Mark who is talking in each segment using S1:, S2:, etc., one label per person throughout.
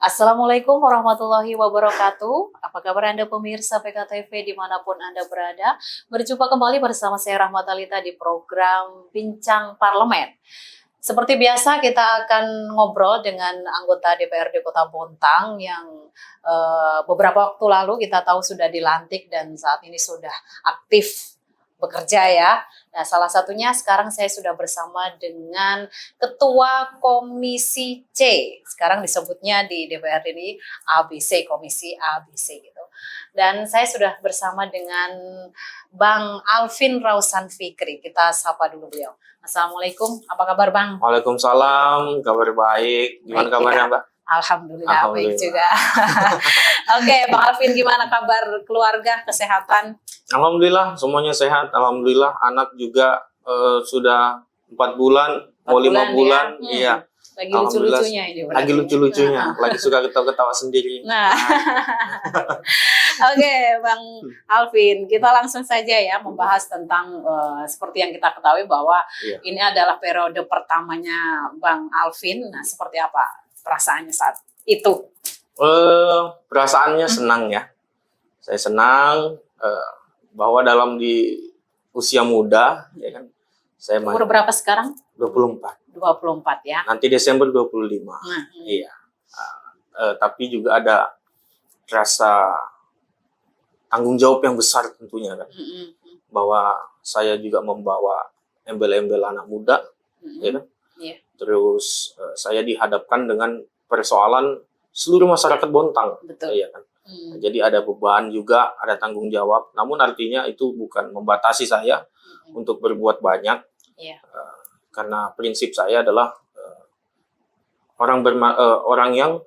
S1: Assalamualaikum warahmatullahi wabarakatuh. Apa kabar Anda pemirsa PKTV dimanapun Anda berada? Berjumpa kembali bersama saya Rahmat Alita di program Bincang Parlemen. Seperti biasa kita akan ngobrol dengan anggota DPRD Kota Bontang yang beberapa waktu lalu kita tahu sudah dilantik dan saat ini sudah aktif bekerja ya. Nah, salah satunya sekarang saya sudah bersama dengan Ketua Komisi C. Sekarang disebutnya di DPRD ini ABC, Komisi ABC gitu. Dan saya sudah bersama dengan Bang Alvin Rausan Fikri. Kita sapa dulu beliau. Assalamualaikum, apa kabar Bang?
S2: Waalaikumsalam, kabar baik. Gimana kabarnya Mbak?
S1: Alhamdulillah baik juga. Oke, Bang Alvin, gimana kabar keluarga, kesehatan?
S2: Alhamdulillah semuanya sehat. Alhamdulillah anak juga sudah 4 bulan, mau 5 bulan.
S1: Ya? Iya. Lagi lucu-lucunya ini.
S2: Lagi lucu-lucunya, lagi suka ketawa-ketawa sendiri.
S1: Nah, oke, Bang Alvin, kita langsung saja ya membahas tentang seperti yang kita ketahui bahwa ini adalah periode pertamanya Bang Alvin. Nah, seperti apa perasaannya saat itu?
S2: Perasaannya senang ya. Saya senang bahwa dalam di usia muda, ya kan. Saya
S1: umur berapa sekarang?
S2: 24.
S1: 24 ya.
S2: Nanti Desember 25. Iya. Tapi juga ada rasa tanggung jawab yang besar tentunya kan. Bahwa saya juga membawa embel-embel anak muda, ya kan. Yeah. Terus saya dihadapkan dengan persoalan seluruh masyarakat Bontang.
S1: Betul.
S2: Ya kan. Jadi ada beban juga, ada tanggung jawab. Namun artinya itu bukan membatasi saya untuk berbuat banyak. Karena prinsip saya adalah orang yang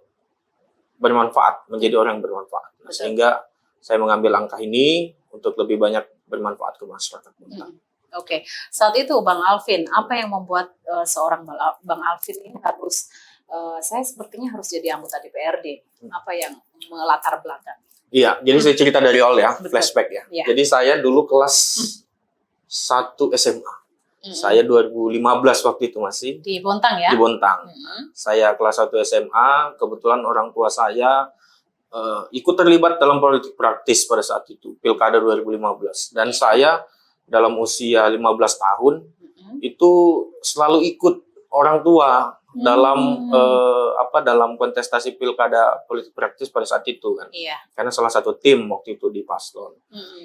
S2: bermanfaat, menjadi orang yang bermanfaat. Nah, sehingga saya mengambil langkah ini untuk lebih banyak bermanfaat ke masyarakat Bontang.
S1: Oke, saat itu Bang Alvin, apa yang membuat seorang Bang Alvin ini harus saya sepertinya harus jadi anggota DPRD? Apa yang melatar belakang?
S2: Iya, jadi saya cerita dari awal ya, flashback ya. Jadi saya dulu kelas 1 SMA. Saya 2015 waktu itu masih. Di
S1: Bontang ya?
S2: Di Bontang. Saya kelas 1 SMA, kebetulan orang tua saya ikut terlibat dalam politik praktis pada saat itu, Pilkada 2015. Dan saya dalam usia 15 tahun, itu selalu ikut orang tua dalam dalam kontestasi pilkada politik praktis pada saat itu kan. Karena salah satu tim waktu itu di Paslon.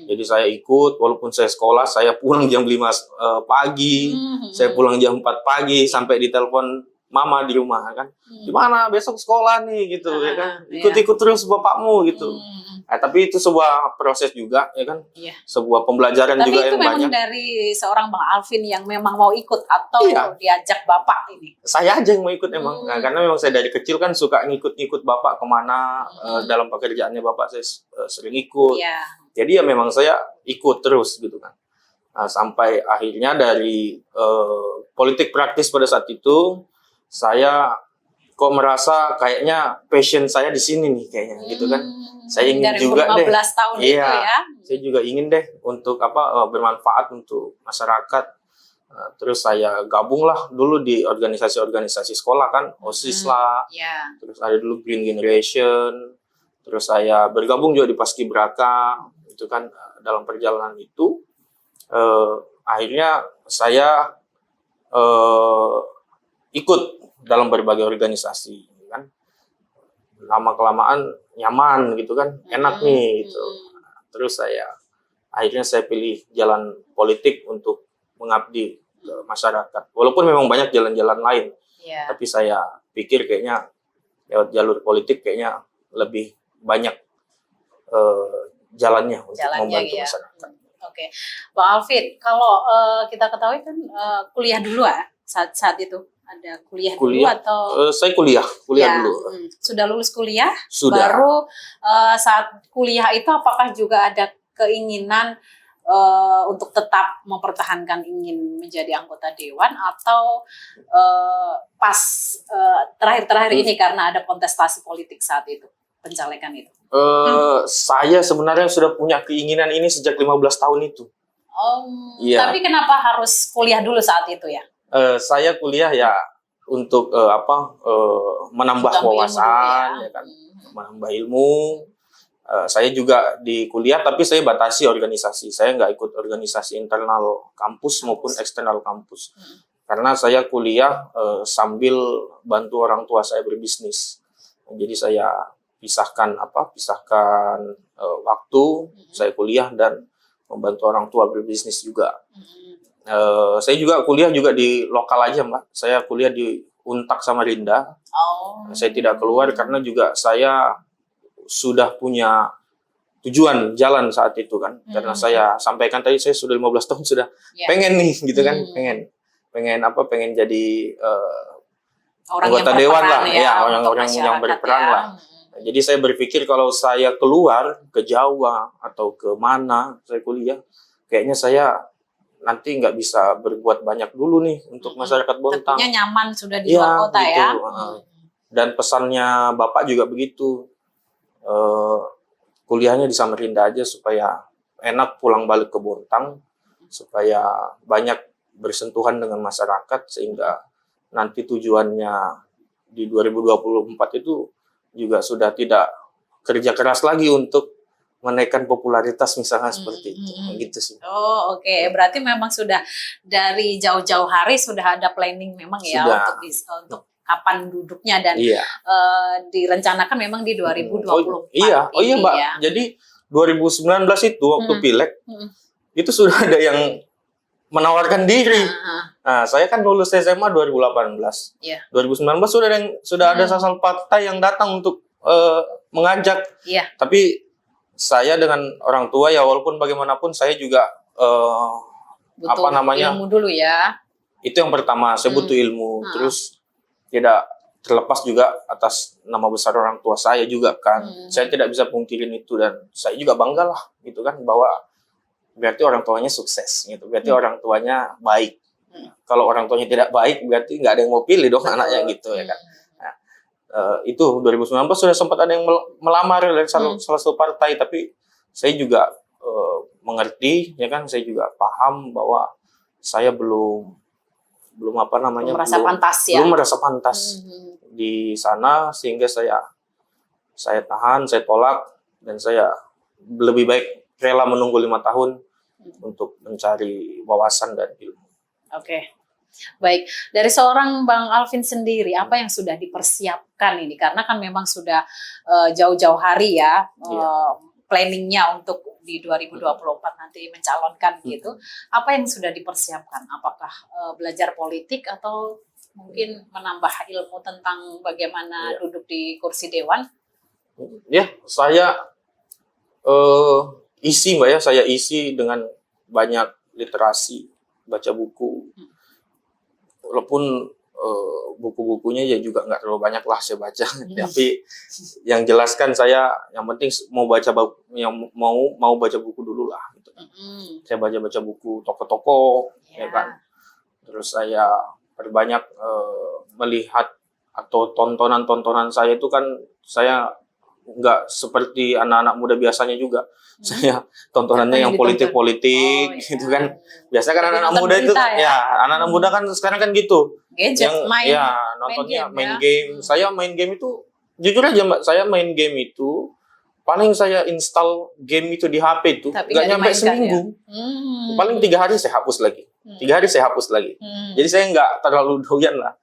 S2: Jadi saya ikut, walaupun saya sekolah, saya pulang jam 5 pagi, saya pulang jam 4 pagi sampai ditelepon mama di rumah kan. Gimana besok sekolah nih gitu ya kan. Ikut-ikut terus bapakmu gitu. Tapi itu sebuah proses juga ya kan. Sebuah pembelajaran
S1: tapi
S2: juga yang banyak.
S1: Tapi itu memang dari seorang Bang Alvin yang memang mau ikut atau diajak bapak ini?
S2: Saya aja yang mau ikut emang. Nah, karena memang saya dari kecil kan suka ngikut-ngikut bapak kemana. Dalam pekerjaannya bapak saya sering ikut. Jadi ya memang saya ikut terus gitu kan. Nah, sampai akhirnya dari politik praktis pada saat itu saya kok merasa kayaknya passion saya di sini nih kayaknya gitu kan. Saya ingin
S1: dari
S2: juga
S1: 15 tahun itu ya.
S2: Saya juga ingin deh untuk bermanfaat untuk masyarakat. Terus saya gabunglah dulu di organisasi-organisasi sekolah kan, OSIS lah. Terus ada dulu Green Generation. Terus saya bergabung juga di Paskibraka. Itu kan dalam perjalanan itu akhirnya saya ikut dalam berbagai organisasi kan. Lama-kelamaan nyaman gitu kan, enak nih gitu. Terus akhirnya saya pilih jalan politik untuk mengabdi ke masyarakat. Walaupun memang banyak jalan-jalan lain, tapi saya pikir kayaknya lewat jalur politik kayaknya lebih banyak jalannya untuk membantu masyarakat.
S1: Oke, Bang Alvin, kalau kita ketahui kan kuliah dulu ya saat itu. Ada kuliah dulu atau?
S2: Saya kuliah dulu.
S1: Sudah lulus kuliah?
S2: Sudah.
S1: Baru saat kuliah itu apakah juga ada keinginan untuk tetap mempertahankan ingin menjadi anggota dewan atau pas terakhir-terakhir ini karena ada kontestasi politik saat itu, pencalekan itu?
S2: Saya sebenarnya sudah punya keinginan ini sejak 15 tahun itu.
S1: Tapi kenapa harus kuliah dulu saat itu ya?
S2: Saya kuliah ya menambah
S1: Tambah ilmu dulu
S2: wawasan, ya kan, menambah ilmu. Saya juga di kuliah, tapi saya batasi organisasi. Saya nggak ikut organisasi internal kampus maupun eksternal kampus. Karena saya kuliah sambil bantu orang tua saya berbisnis. Jadi saya pisahkan waktu saya kuliah dan membantu orang tua berbisnis juga. Saya juga kuliah juga di lokal aja, Mbak. Saya kuliah di Untak Samarinda. Saya tidak keluar karena juga saya sudah punya tujuan jalan saat itu kan. Karena saya sampaikan tadi saya sudah 15 tahun sudah pengen nih gitu kan, pengen jadi anggota dewan lah, orang yang berperan lah. Jadi saya berpikir kalau saya keluar ke Jawa atau ke mana saya kuliah, kayaknya saya nanti nggak bisa berbuat banyak dulu nih untuk masyarakat Bontang.
S1: Tentunya nyaman sudah di luar kota
S2: gitu.
S1: ya.
S2: Dan pesannya Bapak juga begitu, kuliahnya di Samarinda aja supaya enak pulang balik ke Bontang, supaya banyak bersentuhan dengan masyarakat, sehingga nanti tujuannya di 2024 itu juga sudah tidak kerja keras lagi untuk menaikkan popularitas misalnya seperti itu, gitu sih.
S1: Oke. Berarti memang sudah dari jauh-jauh hari sudah ada planning memang ya untuk kapan duduknya dan direncanakan memang di 2024
S2: iya Mbak.
S1: Ya.
S2: Jadi 2019 itu waktu pileg itu sudah ada yang menawarkan diri. Nah, saya kan lulus SMA 2018. 2019 sudah ada sasal partai yang datang untuk mengajak. Tapi saya dengan orang tua ya, walaupun bagaimanapun saya juga
S1: butuh ilmu dulu ya.
S2: Itu yang pertama, saya butuh ilmu. Terus tidak terlepas juga atas nama besar orang tua saya juga kan. Saya tidak bisa pungkirin itu, dan saya juga bangga lah gitu kan, bahwa berarti orang tuanya sukses gitu. Berarti orang tuanya baik. Kalau orang tuanya tidak baik, berarti nggak ada yang mau pilih dong anaknya gitu ya kan. Itu 2019 sudah sempat ada yang melamar dari salah satu partai, tapi saya juga mengerti ya kan, saya juga paham bahwa saya belum merasa pantas di sana, sehingga saya tahan, saya tolak, dan saya lebih baik rela menunggu 5 tahun untuk mencari wawasan dan ilmu.
S1: Baik, dari seorang Bang Alvin sendiri, apa yang sudah dipersiapkan ini? Karena kan memang sudah jauh-jauh hari ya, planningnya untuk di 2024 nanti mencalonkan gitu. Apa yang sudah dipersiapkan? Apakah belajar politik atau mungkin menambah ilmu tentang bagaimana duduk di kursi dewan?
S2: Ya, saya isi Mbak ya, saya isi dengan banyak literasi, baca buku. Walaupun buku-bukunya ya juga nggak terlalu banyak lah saya baca, tapi yang jelaskan saya, yang penting mau baca buku dulu lah gitu. Saya baca buku tokoh-tokoh ya kan. Terus saya perbanyak melihat, atau tontonan saya itu kan, saya nggak seperti anak-anak muda biasanya juga. Saya tontonannya yang politik-politik gitu kan. Biasa kan anak-anak muda itu anak-anak muda kan sekarang kan gitu.
S1: Gadget,
S2: nontonnya main game. Saya main game itu jujur aja Mbak, saya main game itu paling saya install game itu di HP itu nggak nyampe seminggu. Paling 3 hari saya hapus lagi. 3 hari saya hapus lagi. Jadi saya nggak terlalu doyan lah.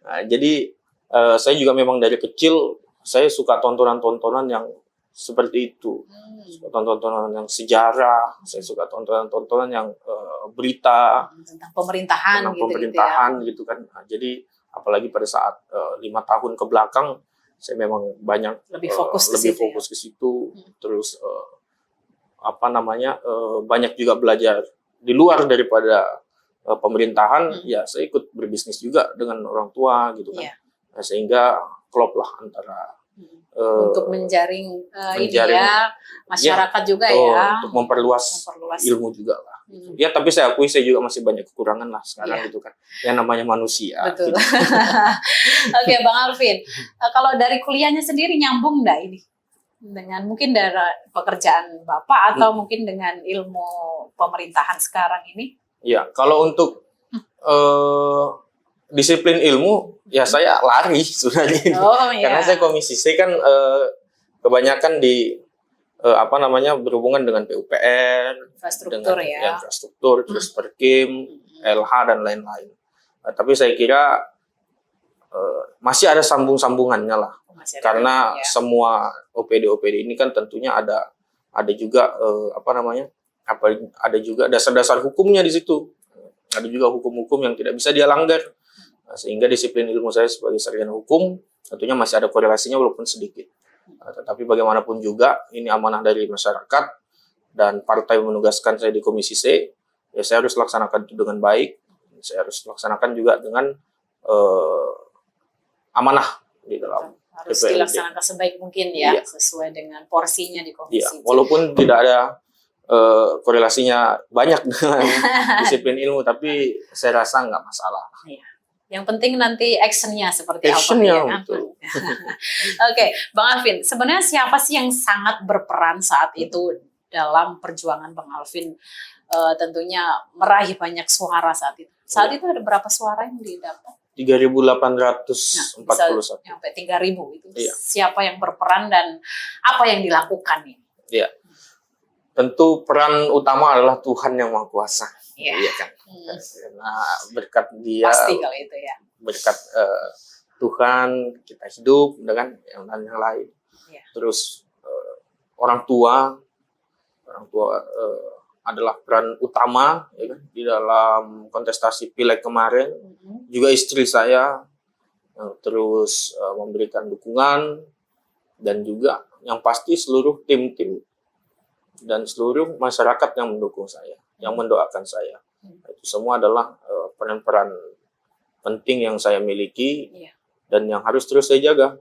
S2: Nah, jadi saya juga memang dari kecil saya suka tontonan-tontonan yang seperti itu. Suka tontonan yang sejarah, saya suka tontonan yang berita
S1: tentang pemerintahan
S2: gitu kan. Nah, jadi apalagi pada saat 5 tahun ke belakang, saya memang banyak
S1: lebih fokus
S2: ke situ. Terus banyak juga belajar di luar daripada pemerintahan. Ya, saya ikut berbisnis juga dengan orang tua gitu kan. Nah, sehingga klop lah antara
S1: untuk menjaring masyarakat juga
S2: untuk memperluas ilmu juga lah. Ya, tapi saya akui saya juga masih banyak kekurangan lah sekarang gitu kan. Yang namanya manusia.
S1: Betul.
S2: Gitu.
S1: Oke, Bang Alvin, kalau dari kuliahnya sendiri nyambung nggak ini dengan mungkin dari pekerjaan Bapak atau mungkin dengan ilmu pemerintahan sekarang ini?
S2: Ya, kalau untuk disiplin ilmu ya saya lari sebenarnya.
S1: Oh
S2: Karena
S1: ya.
S2: saya komisi C kan kebanyakan di berhubungan dengan PUPR,
S1: Infrastruktur
S2: dengan
S1: ya.
S2: infrastruktur, terus Perkim, LH dan lain-lain. Tapi saya kira masih ada sambung-sambungannya lah.
S1: Masih ada
S2: Karena
S1: ya.
S2: semua OPD ini kan tentunya ada juga ada juga dasar-dasar hukumnya di situ. Ada juga hukum-hukum yang tidak bisa dia langgar. Sehingga disiplin ilmu saya sebagai sarjana hukum tentunya masih ada korelasinya walaupun sedikit. Tetapi bagaimanapun juga ini amanah dari masyarakat dan partai menugaskan saya di Komisi C, ya saya harus laksanakan itu dengan baik. Saya harus laksanakan juga dengan amanah di dalam
S1: Harus
S2: DPRD.
S1: dilaksanakan sebaik mungkin ya,
S2: Iya.
S1: sesuai dengan porsinya di komisi.
S2: Iya, walaupun tidak ada korelasinya banyak dengan disiplin ilmu, tapi saya rasa nggak masalah.
S1: Iya. Yang penting nanti actionnya seperti
S2: Actionnya,
S1: apa ya kan?
S2: betul.
S1: Oke, Bang Alvin, sebenarnya siapa sih yang sangat berperan saat itu dalam perjuangan Bang Alvin tentunya meraih banyak suara saat itu? Saat itu ada berapa suara yang didapat?
S2: 3.841.
S1: Sampai 3.000 itu.
S2: Iya.
S1: Siapa yang berperan dan apa yang dilakukan ini?
S2: Iya. Tentu peran utama adalah Tuhan yang Maha Kuasa.
S1: Iya.
S2: Iya kan? Karena berkat Dia,
S1: Pasti kalau itu ya.
S2: berkat Tuhan kita hidup dengan yang lain.
S1: Iya.
S2: Terus orang tua adalah peran utama ya kan, di dalam kontestasi pileg kemarin. Juga istri saya terus memberikan dukungan, dan juga yang pasti seluruh tim-tim dan seluruh masyarakat yang mendukung saya, yang mendoakan saya. Itu semua adalah peran-peran penting yang saya miliki.
S1: Iya.
S2: Dan yang harus terus saya jaga.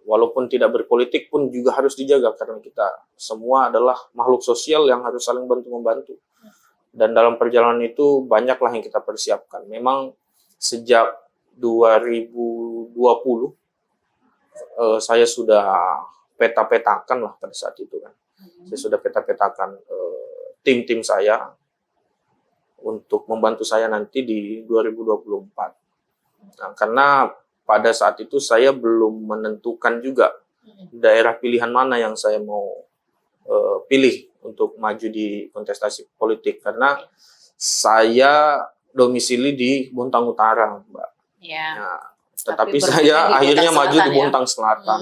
S2: Walaupun tidak berpolitik pun juga harus dijaga, karena kita semua adalah makhluk sosial yang harus saling bantu-membantu. Dan dalam perjalanan itu banyaklah yang kita persiapkan. Memang sejak 2020 saya sudah peta-petakan lah pada saat itu kan. Saya sudah peta-petakan tim-tim saya untuk membantu saya nanti di 2024. Nah, karena pada saat itu saya belum menentukan juga daerah pilihan mana yang saya mau pilih untuk maju di kontestasi politik, karena saya domisili di Bontang Utara, Mbak.
S1: Ya.
S2: Nah,
S1: Tapi
S2: tetapi saya
S1: berpikir di
S2: akhirnya
S1: Bontang
S2: maju
S1: Selatan
S2: di
S1: ya?
S2: Bontang Selatan.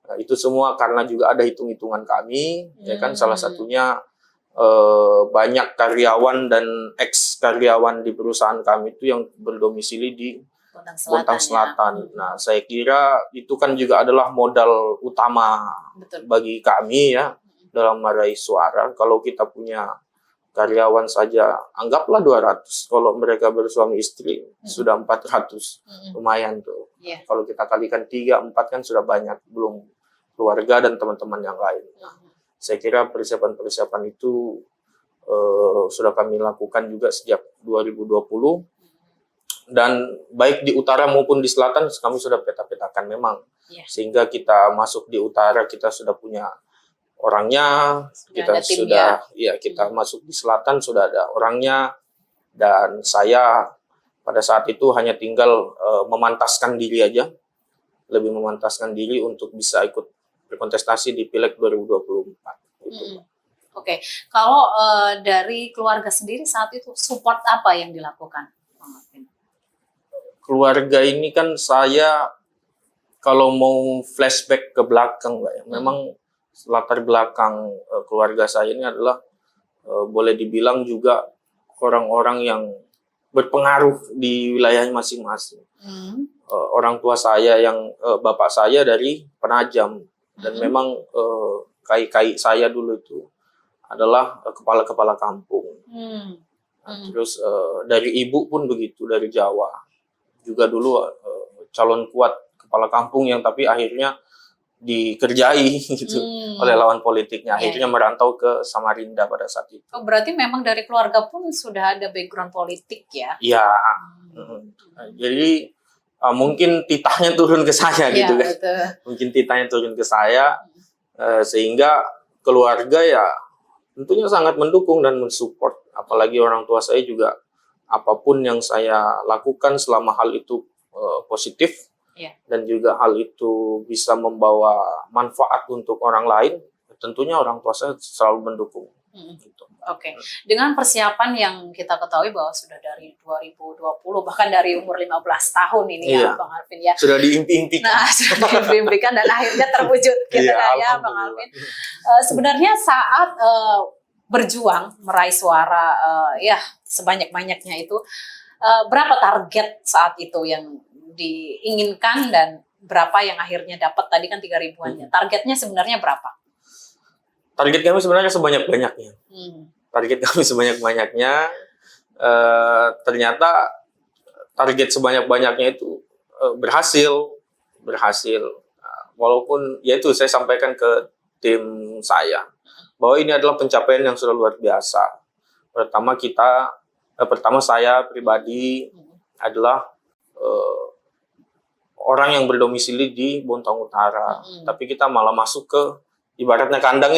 S2: Nah, itu semua karena juga ada hitung-hitungan kami, ya kan, salah satunya banyak karyawan dan ex karyawan di perusahaan kami itu yang berdomisili di Bontang Selatan.
S1: Ya.
S2: Nah, saya kira itu kan juga adalah modal utama
S1: Betul.
S2: bagi kami ya dalam meraih suara. Kalau kita punya karyawan saja anggaplah 200, kalau mereka bersuami istri sudah 400, lumayan tuh.
S1: Yeah.
S2: Kalau kita kalikan 3, 4 kan sudah banyak, belum keluarga dan teman-teman yang lain. Saya kira persiapan-persiapan itu sudah kami lakukan juga sejak 2020. Dan baik di utara maupun di selatan kami sudah peta-petakan memang.
S1: Yeah.
S2: Sehingga kita masuk di utara kita sudah punya orangnya, kita masuk di selatan sudah ada orangnya, dan saya pada saat itu hanya tinggal memantaskan diri aja, lebih memantaskan diri untuk bisa ikut berkontestasi di Pileg 2024. Gitu.
S1: Oke. Kalau dari keluarga sendiri saat itu support apa yang dilakukan?
S2: Keluarga ini kan saya kalau mau flashback ke belakang, Mbak, ya, memang latar belakang keluarga saya ini adalah boleh dibilang juga orang-orang yang berpengaruh di wilayahnya masing-masing. Orang tua saya yang bapak saya dari Penajam, dan memang kai-kai saya dulu itu adalah kepala-kepala kampung. Terus dari ibu pun begitu, dari Jawa. Juga dulu calon kuat kepala kampung yang tapi akhirnya dikerjai gitu oleh lawan politiknya, akhirnya merantau ke Samarinda pada saat itu.
S1: Oh, berarti memang dari keluarga pun sudah ada background politik ya?
S2: Iya. Jadi mungkin titahnya turun ke saya gitu kan.
S1: Betul.
S2: Mungkin titahnya turun ke saya sehingga keluarga ya tentunya sangat mendukung dan mensupport. Apalagi orang tua saya juga apapun yang saya lakukan selama hal itu positif dan juga hal itu bisa membawa manfaat untuk orang lain, tentunya orang tua saya selalu mendukung. Gitu.
S1: Oke. Dengan persiapan yang kita ketahui bahwa sudah dari 2020 bahkan dari umur 15 tahun ini ya Bang Alvin ya.
S2: Sudah diimpi-impikan.
S1: Nah, sudah diimpikan dan akhirnya terwujud gitu ya Bang Alvin. Sebenarnya saat berjuang meraih suara ya sebanyak-banyaknya itu, berapa target saat itu yang diinginkan dan berapa yang akhirnya dapat? Tadi kan 3 ribuannya. Targetnya sebenarnya berapa?
S2: Target kami sebenarnya sebanyak-banyaknya. Target kami sebanyak-banyaknya. Ternyata target sebanyak-banyaknya itu berhasil. Walaupun ya itu saya sampaikan ke tim saya bahwa ini adalah pencapaian yang sudah luar biasa. Pertama saya pribadi adalah orang yang berdomisili di Bontang Utara, tapi kita malah masuk ke ibaratnya kandang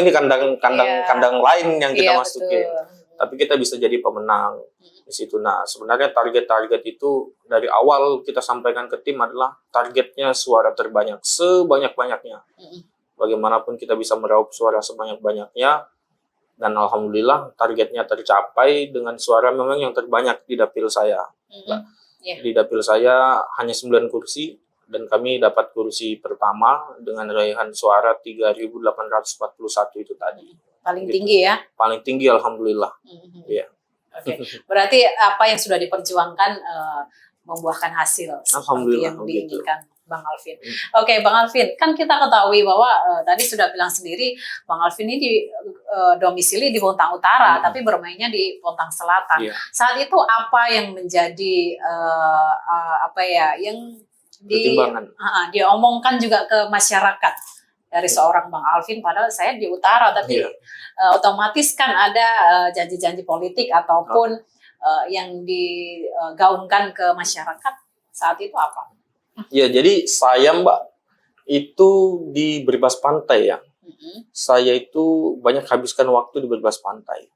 S2: lain yang kita masukin. Betul. Tapi kita bisa jadi pemenang di situ. Nah, sebenarnya target-target itu dari awal kita sampaikan ke tim adalah targetnya suara terbanyak sebanyak-banyaknya. Bagaimanapun kita bisa meraup suara sebanyak-banyaknya, dan alhamdulillah targetnya tercapai dengan suara memang yang terbanyak di dapil saya. Di dapil saya hanya 9 kursi. Dan kami dapat kursi pertama dengan raihan suara 3.841 itu tadi.
S1: Paling tinggi ya?
S2: Paling tinggi alhamdulillah. Ya.
S1: Oke. Berarti apa yang sudah diperjuangkan membuahkan hasil seperti yang diinginkan Bang Alvin. Oke, Bang Alvin, kan kita ketahui bahwa tadi sudah bilang sendiri Bang Alvin ini domisili di Bontang Utara, tapi bermainnya di Bontang Selatan. Saat itu apa yang menjadi yang diomongkan juga ke masyarakat dari seorang Bang Alvin, padahal saya di utara, tapi otomatis kan ada janji-janji politik ataupun yang digaungkan ke masyarakat saat itu apa?
S2: Ya, jadi saya Mbak itu di Berbas Pantai ya. Saya itu banyak habiskan waktu di Berbas Pantai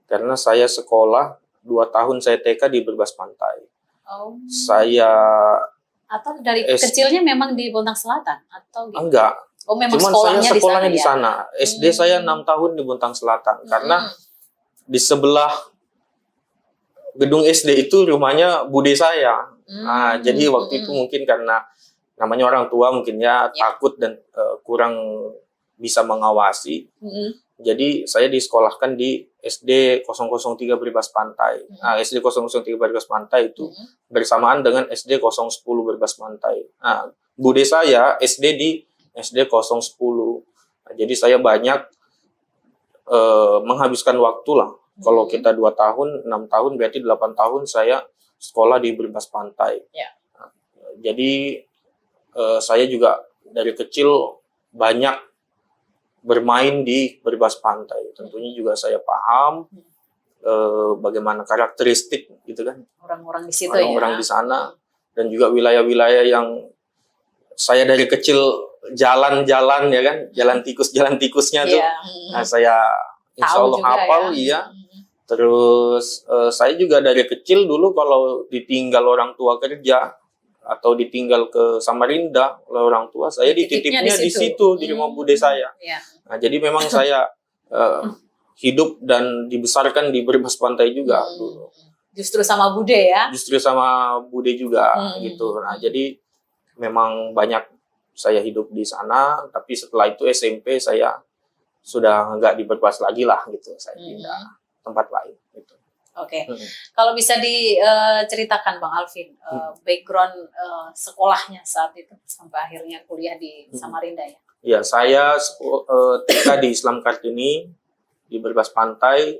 S2: karena saya sekolah 2 tahun saya TK di Berbas Pantai.
S1: Atau dari kecilnya memang di Bontang Selatan atau gitu?
S2: Enggak.
S1: Oh, memang
S2: cuman saya sekolahnya di
S1: sana.
S2: SD saya 6 tahun di Bontang Selatan karena di sebelah gedung SD itu rumahnya bude saya. Nah, jadi waktu itu mungkin karena namanya orang tua mungkin takut dan kurang bisa mengawasi. Jadi saya disekolahkan di SD 003 Berbas Pantai. Nah, SD 003 Berbas Pantai itu bersamaan dengan SD 010 Berbas Pantai. Nah, bude saya SD di SD 010. Nah, jadi saya banyak menghabiskan waktu lah. Kalau kita 2 tahun, 6 tahun, berarti 8 tahun saya sekolah di Berbas Pantai. Nah, jadi saya juga dari kecil banyak bermain di Berbas Pantai. Tentunya juga saya paham bagaimana karakteristik gitu kan
S1: orang-orang di situ,
S2: orang-orang di sana, dan juga wilayah-wilayah yang saya dari kecil jalan-jalan ya kan, jalan tikusnya tuh. Nah, saya insya Allah hafal Terus saya juga dari kecil dulu kalau ditinggal orang tua kerja atau ditinggal ke Samarinda oleh orang tua, saya dititipnya di situ di rumah bude saya. Nah, jadi memang saya hidup dan dibesarkan di Berbas Pantai juga dulu.
S1: Justru sama bude ya?
S2: Justru sama bude juga gitu. Nah, jadi memang banyak saya hidup di sana, tapi setelah itu SMP saya sudah nggak di Berbas lagi lah gitu. Saya pindah tempat lain gitu.
S1: Oke. Kalau bisa diceritakan Bang Alvin background sekolahnya saat itu sampai akhirnya kuliah di Samarinda ya?
S2: Ya, saya TK di Islam Kartini di Berbas Pantai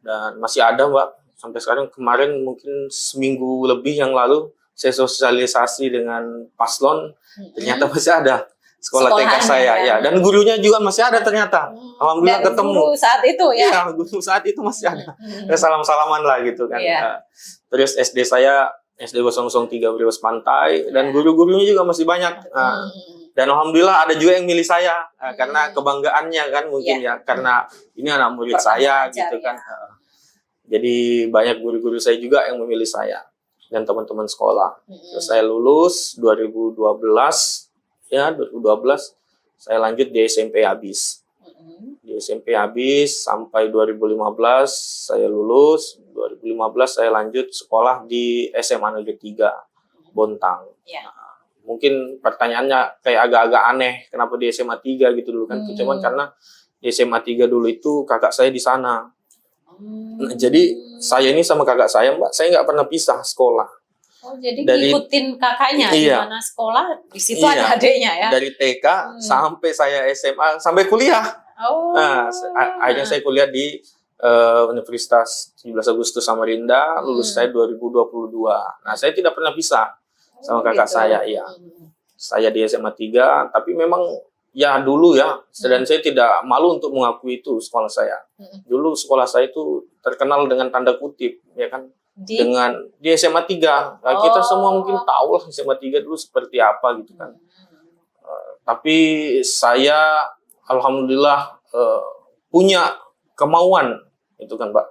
S2: dan masih ada Mbak sampai sekarang. Kemarin mungkin seminggu lebih yang lalu saya sosialisasi dengan paslon, ternyata masih ada sekolah TK saya ya, dan gurunya juga masih ada ternyata. Alhamdulillah
S1: dan
S2: ketemu.
S1: Guru saat itu ya?
S2: Ya, guru saat itu masih ada. Salam-salaman lah gitu kan. Terus SD saya SD 003 Berbas Pantai dan guru-gurunya juga masih banyak. Dan alhamdulillah ada juga yang milih saya karena kebanggaannya kan mungkin ya, karena ini anak murid saya gitu kan. Jadi banyak guru-guru saya juga yang memilih saya dan teman-teman sekolah. Terus saya lulus 2012, ya 2012 saya lanjut di SMP habis. Di SMP habis sampai 2015 saya lulus. 2015 saya lanjut sekolah di SMA Negeri 3 Bontang.
S1: Ya.
S2: Mungkin pertanyaannya kayak agak-agak aneh, kenapa di SMA 3 gitu dulu kan. Cuman karena di SMA 3 dulu itu kakak saya di sana. Nah, jadi saya ini sama kakak saya, Mbak, saya nggak pernah pisah sekolah.
S1: Oh, jadi ngikutin kakaknya di
S2: Iya.
S1: mana sekolah, di situ
S2: Iya.
S1: ada adiknya ya?
S2: Dari TK sampai saya SMA, sampai kuliah.
S1: Oh.
S2: Nah, akhirnya saya kuliah di Universitas 17 Agustus Samarinda, lulus saya 2022. Nah, saya tidak pernah pisah sama kakak
S1: gitu.
S2: saya, iya. Saya di SMA 3, tapi memang ya dulu ya, dan saya tidak malu untuk mengakui itu sekolah saya. Dulu sekolah saya itu terkenal dengan tanda kutip, ya kan? Di SMA 3. Nah, kita semua mungkin tahu lah SMA 3 dulu seperti apa gitu kan. Tapi saya alhamdulillah punya kemauan itu kan, Pak.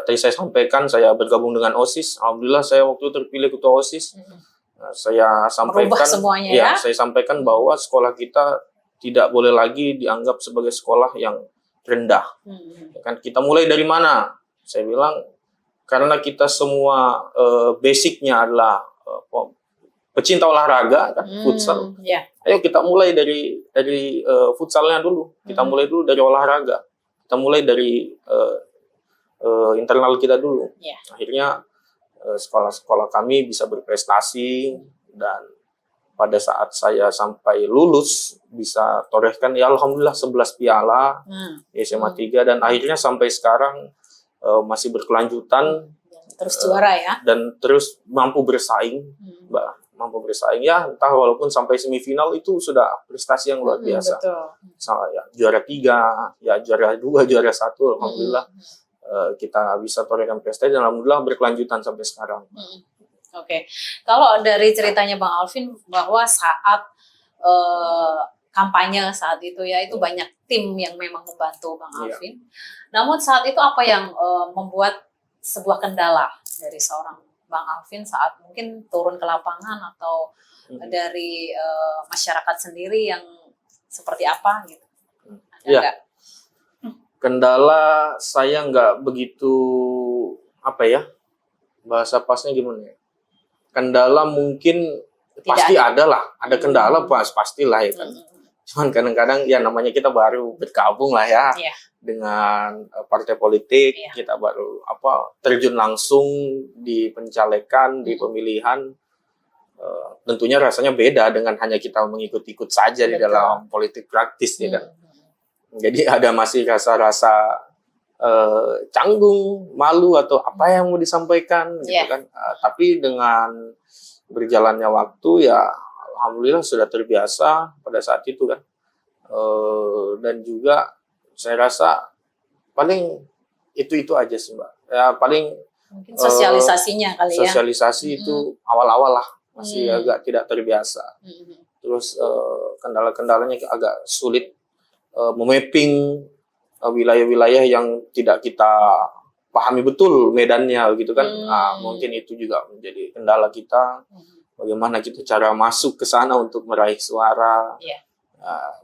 S2: Tadi saya sampaikan saya bergabung dengan OSIS. Alhamdulillah saya waktu itu terpilih ketua OSIS. Saya sampaikan
S1: semuanya, ya?
S2: Saya sampaikan bahwa sekolah kita tidak boleh lagi dianggap sebagai sekolah yang rendah. Kan kita mulai dari mana? Saya bilang karena kita semua basicnya adalah pecinta olahraga kan, futsal. Ayo kita mulai dari futsalnya dulu. Kita mulai dulu dari olahraga. Kita mulai dari internal kita dulu. Akhirnya sekolah-sekolah kami bisa berprestasi, dan pada saat saya sampai lulus bisa torehkan ya alhamdulillah 11 piala di SMA 3, dan akhirnya sampai sekarang masih berkelanjutan,
S1: terus juara ya,
S2: dan terus mampu bersaing, Mbak, mampu bersaing ya, entah walaupun sampai semifinal itu sudah prestasi yang luar biasa. Ya, juara 3, ya juara 2, juara 1, alhamdulillah. Kita bisa torehkan prestasi dan alhamdulillah berkelanjutan sampai sekarang.
S1: Oke. Kalau dari ceritanya Bang Alvin bahwa saat kampanye saat itu ya, itu banyak tim yang memang membantu Bang Alvin. Namun saat itu apa yang membuat sebuah kendala dari seorang Bang Alvin saat mungkin turun ke lapangan, atau dari masyarakat sendiri yang seperti apa gitu?
S2: Iya. Kendala saya nggak begitu, apa ya, bahasa pasnya gimana ya? Kendala mungkin pasti ada lah, ada kendala pastilah ya kan. Cuman kadang-kadang ya namanya kita baru bergabung lah ya dengan partai politik, kita baru terjun langsung di pencalekan, di pemilihan. Tentunya rasanya beda dengan hanya kita mengikut-ikut saja di dalam politik praktis ya kan. Jadi ada masih rasa-rasa canggung, malu atau apa yang mau disampaikan gitu kan. Tapi dengan berjalannya waktu ya alhamdulillah sudah terbiasa pada saat itu kan. Dan juga saya rasa paling itu aja sih, Mbak. Ya paling
S1: mungkin sosialisasinya kali ya.
S2: Sosialisasi itu awal-awal lah masih agak tidak terbiasa. Terus kendala-kendalanya agak sulit memapping wilayah-wilayah yang tidak kita pahami betul medannya gitu kan. Mungkin itu juga menjadi kendala kita. Bagaimana kita cara masuk ke sana untuk meraih suara.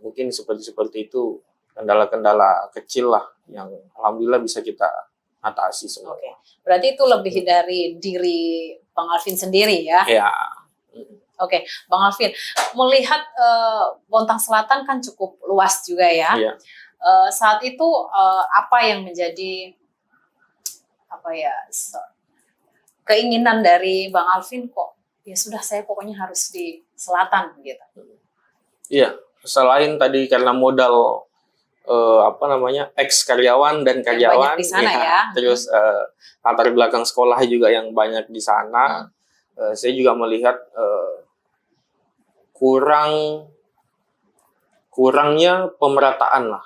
S2: Mungkin seperti itu kendala-kendala kecil lah yang alhamdulillah bisa kita atasi semua.
S1: Berarti itu lebih dari diri Bang Alvin sendiri ya? Oke, Bang Alvin, melihat Bontang Selatan kan cukup luas juga ya. Saat itu apa yang menjadi keinginan dari Bang Alvin, kok ya sudah saya pokoknya harus di selatan gitu?
S2: Iya, selain tadi karena modal ex karyawan dan karyawan
S1: di sana ya.
S2: Terus latar belakang sekolah juga yang banyak di sana. Saya juga melihat kurangnya pemerataan lah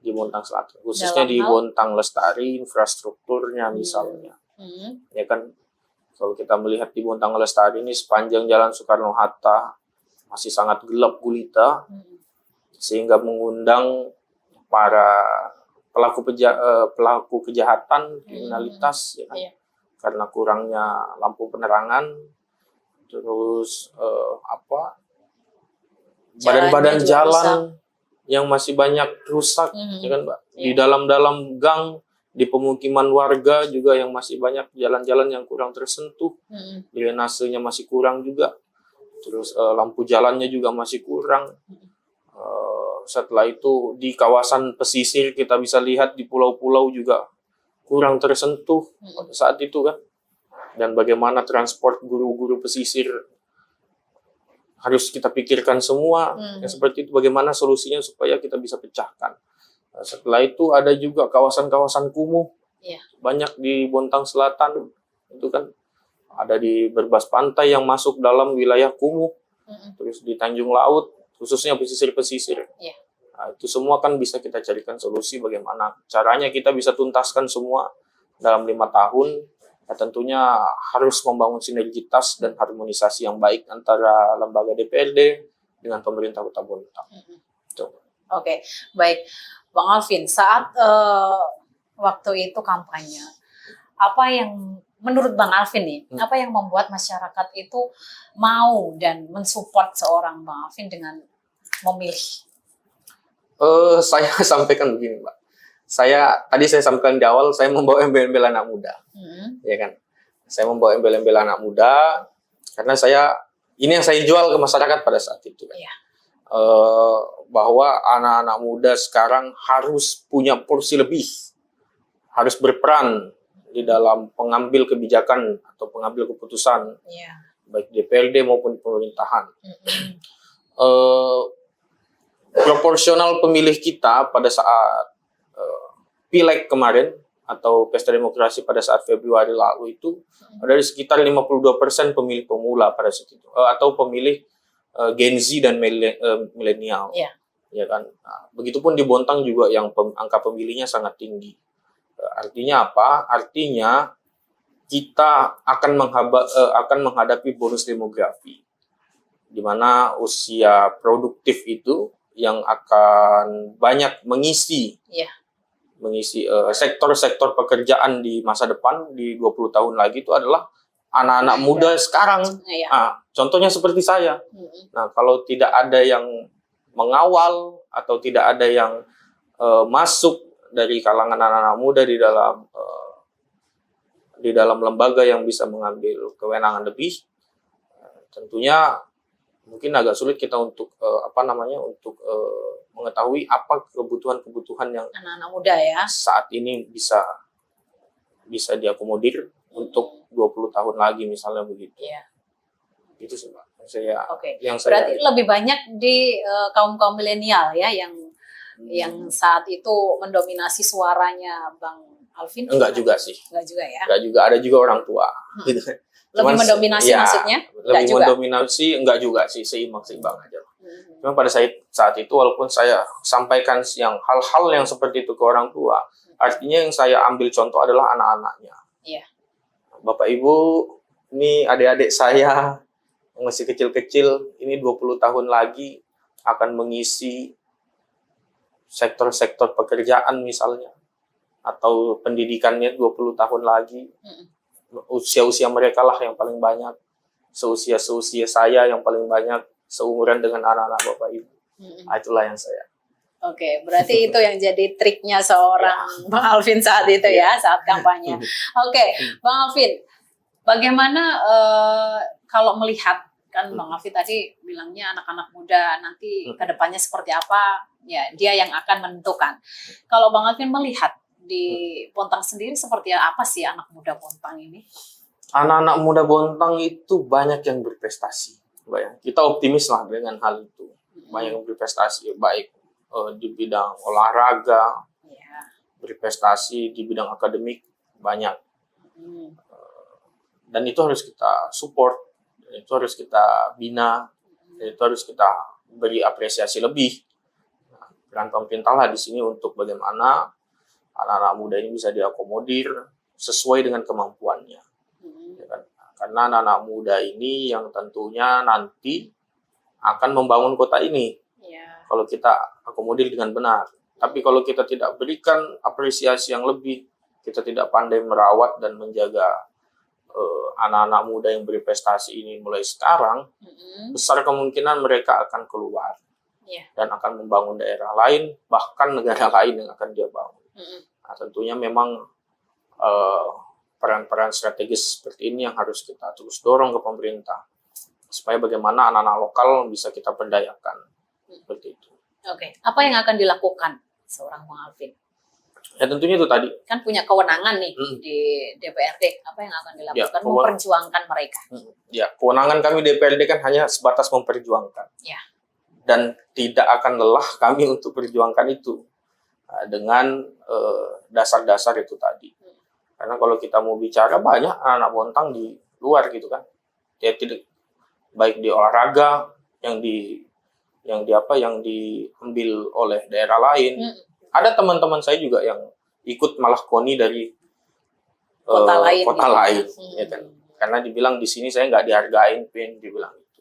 S2: di Bontang Selatan, khususnya di Bontang Lestari, infrastrukturnya misalnya. Ya kan, kalau kita melihat di Bontang Lestari ini sepanjang Jalan Soekarno-Hatta masih sangat gelap gulita, sehingga mengundang para pelaku kejahatan, kriminalitas, ya kan?
S1: Iya.
S2: Karena kurangnya lampu penerangan, terus badan-badan
S1: juga
S2: jalan
S1: rusak.
S2: yang masih banyak rusak, ya kan, Mbak? Di
S1: Iya.
S2: dalam-dalam gang, di pemukiman warga juga yang masih banyak jalan-jalan yang kurang tersentuh, drainasenya masih kurang juga, terus lampu jalannya juga masih kurang. Setelah itu di kawasan pesisir kita bisa lihat di pulau-pulau juga kurang tersentuh pada saat itu kan. Dan bagaimana transport guru-guru pesisir harus kita pikirkan semua. Yang seperti itu, bagaimana solusinya supaya kita bisa pecahkan. Setelah itu ada juga kawasan-kawasan kumuh.
S1: Iya.
S2: Banyak di Bontang Selatan itu kan, ada di Berbas Pantai yang masuk dalam wilayah kumuh. Terus di Tanjung Laut, khususnya pesisir-pesisir.
S1: Iya.
S2: Nah, itu semua kan bisa kita carikan solusi bagaimana caranya kita bisa tuntaskan semua dalam 5 tahun. Ya, tentunya harus membangun sinergitas dan harmonisasi yang baik antara lembaga DPRD dengan pemerintah Kota Bontang.
S1: Oke, baik. Bang Alvin, saat waktu itu kampanye, apa yang menurut Bang Alvin nih, apa yang membuat masyarakat itu mau dan mensupport seorang Bang Alvin dengan memilih?
S2: Saya sampaikan begini, Mbak. Tadi saya sampaikan di awal, saya membawa embel-embel anak muda, ya kan? Saya membawa embel-embel anak muda karena ini yang saya jual ke masyarakat pada saat itu, kan?
S1: Iya.
S2: Bahwa anak-anak muda sekarang harus punya porsi lebih, harus berperan di dalam pengambil kebijakan atau pengambil keputusan, baik DPRD maupun di pemerintahan. Proporsional pemilih kita pada saat Pileg kemarin atau Pesta Demokrasi pada saat Februari lalu itu ada di sekitar 52% pemilih pemula pada saat itu, atau pemilih Gen Z dan milenial.
S1: Iya.
S2: Ya kan. Nah, begitupun di Bontang juga yang angka pemilihnya sangat tinggi. Artinya apa? Artinya kita akan menghadapi bonus demografi, di mana usia produktif itu yang akan banyak mengisi sektor-sektor pekerjaan di masa depan di 20 tahun lagi itu adalah anak-anak muda sekarang. Nah, contohnya seperti saya. Nah, kalau tidak ada yang mengawal atau tidak ada yang masuk dari kalangan anak-anak muda di dalam lembaga yang bisa mengambil kewenangan lebih, tentunya mungkin agak sulit kita untuk mengetahui apa kebutuhan-kebutuhan yang
S1: anak-anak muda ya
S2: saat ini bisa diakomodir untuk 20 tahun lagi misalnya begitu.
S1: Iya.
S2: Itu sih, Mbak.
S1: Berarti lebih banyak di kaum milenial ya yang saat itu mendominasi suaranya Bang Alvin.
S2: Enggak juga sih.
S1: Enggak juga ya.
S2: Enggak juga, ada juga orang tua.
S1: Lebih mendominasi maksudnya?
S2: Lebih mendominasi enggak juga sih, seimbang-seimbang aja. Cuma pada saat itu walaupun saya sampaikan hal-hal yang seperti itu ke orang tua, artinya yang saya ambil contoh adalah anak-anaknya.
S1: Iya.
S2: Bapak Ibu, ini adik-adik saya yang masih kecil-kecil, ini 20 tahun lagi akan mengisi sektor-sektor pekerjaan misalnya, atau pendidikannya 20 tahun lagi. Usia-usia mereka lah yang paling banyak, seusia saya yang paling banyak, seumuran dengan anak-anak Bapak Ibu. Itulah yang saya.
S1: Oke, berarti itu yang jadi triknya seorang Bang Alvin saat itu ya, saat kampanye. Oke, Bang Alvin, bagaimana kalau melihat, kan Bang Alvin tadi bilangnya anak-anak muda nanti ke depannya seperti apa, ya dia yang akan menentukan. Kalau Bang Alvin melihat di Bontang sendiri seperti apa sih anak muda Bontang ini?
S2: Anak-anak muda Bontang itu banyak yang berprestasi. Kita optimis lah dengan hal itu. Banyak yang berprestasi, baik di bidang olahraga, berprestasi di bidang akademik, banyak. Dan itu harus kita support, itu harus kita bina, itu harus kita beri apresiasi lebih. Peran pemerintah lah di sini untuk bagaimana anak-anak muda ini bisa diakomodir sesuai dengan kemampuannya. Ya kan? Karena anak-anak muda ini yang tentunya nanti akan membangun kota ini. Kalau kita akomodir dengan benar. Tapi kalau kita tidak berikan apresiasi yang lebih, kita tidak pandai merawat dan menjaga anak-anak muda yang berprestasi ini mulai sekarang, besar kemungkinan mereka akan keluar dan akan membangun daerah lain, bahkan negara lain yang akan dia bangun. Nah, tentunya memang peran-peran strategis seperti ini yang harus kita terus dorong ke pemerintah, supaya bagaimana anak-anak lokal bisa kita berdayakan. Seperti itu.
S1: Oke, apa yang akan dilakukan seorang Bang Alvin?
S2: Ya tentunya itu tadi.
S1: Kan punya kewenangan nih di DPRD. Apa yang akan dilakukan? Memperjuangkan mereka.
S2: Ya, kewenangan kami DPRD kan hanya sebatas memperjuangkan.
S1: Ya.
S2: Dan tidak akan lelah kami untuk perjuangkan itu dengan dasar-dasar itu tadi. Karena kalau kita mau bicara, banyak anak Bontang di luar gitu kan. Ya tidak, baik di olahraga yang diambil oleh daerah lain. Ada teman-teman saya juga yang ikut malah KONI dari kota lain, ya kan? Karena dibilang di sini saya nggak dihargain, dibilang itu.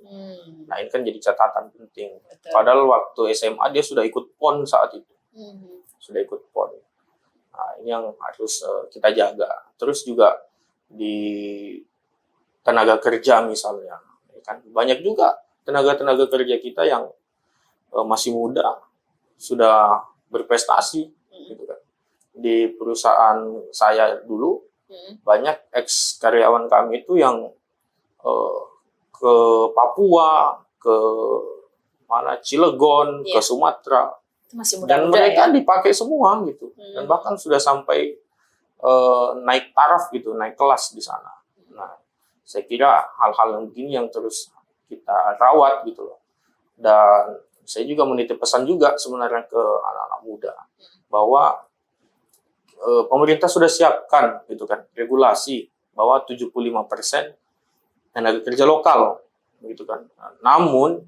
S2: Nah ini kan jadi catatan penting. Betul. Padahal waktu SMA dia sudah ikut PON saat itu, sudah ikut PON. Nah ini yang harus kita jaga. Terus juga di tenaga kerja misalnya, ya kan? Banyak juga tenaga kerja kita yang masih muda sudah berprestasi gitu kan. Di perusahaan saya dulu banyak ex karyawan kami itu yang ke Papua, ke Cilegon, ke Sumatera,
S1: masih muda,
S2: dan mereka dipakai semua gitu, dan bahkan sudah sampai naik taraf gitu, naik kelas di sana. Nah, saya kira hal-hal yang begini yang terus kita rawat gitu loh. Dan saya juga menitip pesan juga sebenarnya ke anak-anak muda bahwa pemerintah sudah siapkan gitu kan regulasi bahwa 75% tenaga kerja lokal gitu kan. Namun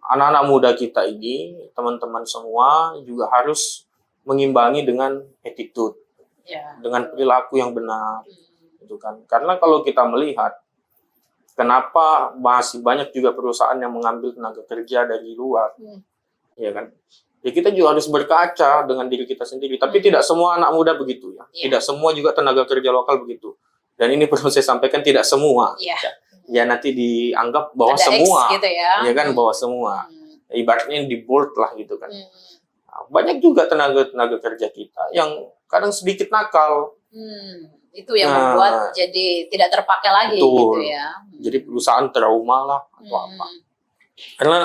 S2: anak-anak muda kita ini, teman-teman semua juga harus mengimbangi dengan attitude, dengan perilaku yang benar gitu kan. Karena kalau kita melihat kenapa masih banyak juga perusahaan yang mengambil tenaga kerja dari luar, ya kan? Ya kita juga harus berkaca dengan diri kita sendiri. Tapi tidak semua anak muda begitu ya. Tidak semua juga tenaga kerja lokal begitu. Dan ini perlu saya sampaikan, tidak semua. Ya nanti dianggap bahwa ada semua, gitu ya kan, bahwa semua. Ibaratnya di bold lah gitu kan. Nah, banyak juga tenaga kerja kita yang kadang sedikit nakal.
S1: Itu yang membuat jadi tidak terpakai lagi. Betul. Gitu ya.
S2: Jadi perusahaan trauma lah atau apa. Karena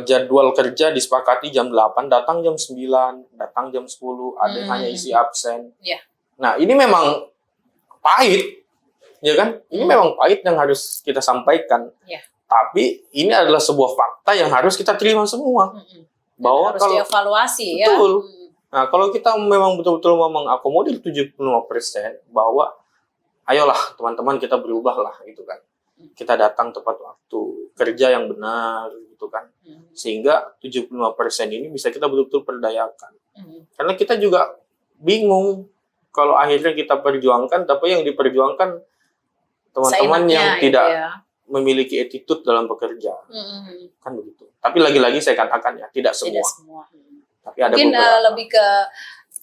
S2: jadwal kerja disepakati jam 8, datang jam 9, datang jam 10, ada yang hanya isi absen. Nah, ini memang pahit, ya kan? Ini memang pahit yang harus kita sampaikan. Tapi ini adalah sebuah fakta yang harus kita terima semua. Bahwa
S1: harus dievaluasi ya.
S2: Betul. Nah, kalau kita memang betul-betul mau mengakomodir 75%, bahwa ayolah teman-teman kita berubahlah gitu kan. Kita datang tepat waktu, kerja yang benar gitu kan. Sehingga 75% ini bisa kita betul-betul perdayakan. Karena kita juga bingung kalau akhirnya kita perjuangkan, tapi yang diperjuangkan teman-teman yang tidak memiliki attitude dalam bekerja. Kan begitu. Tapi lagi-lagi saya katakan ya, tidak semua.
S1: Tidak semua.
S2: Tapi ada
S1: mungkin lebih ke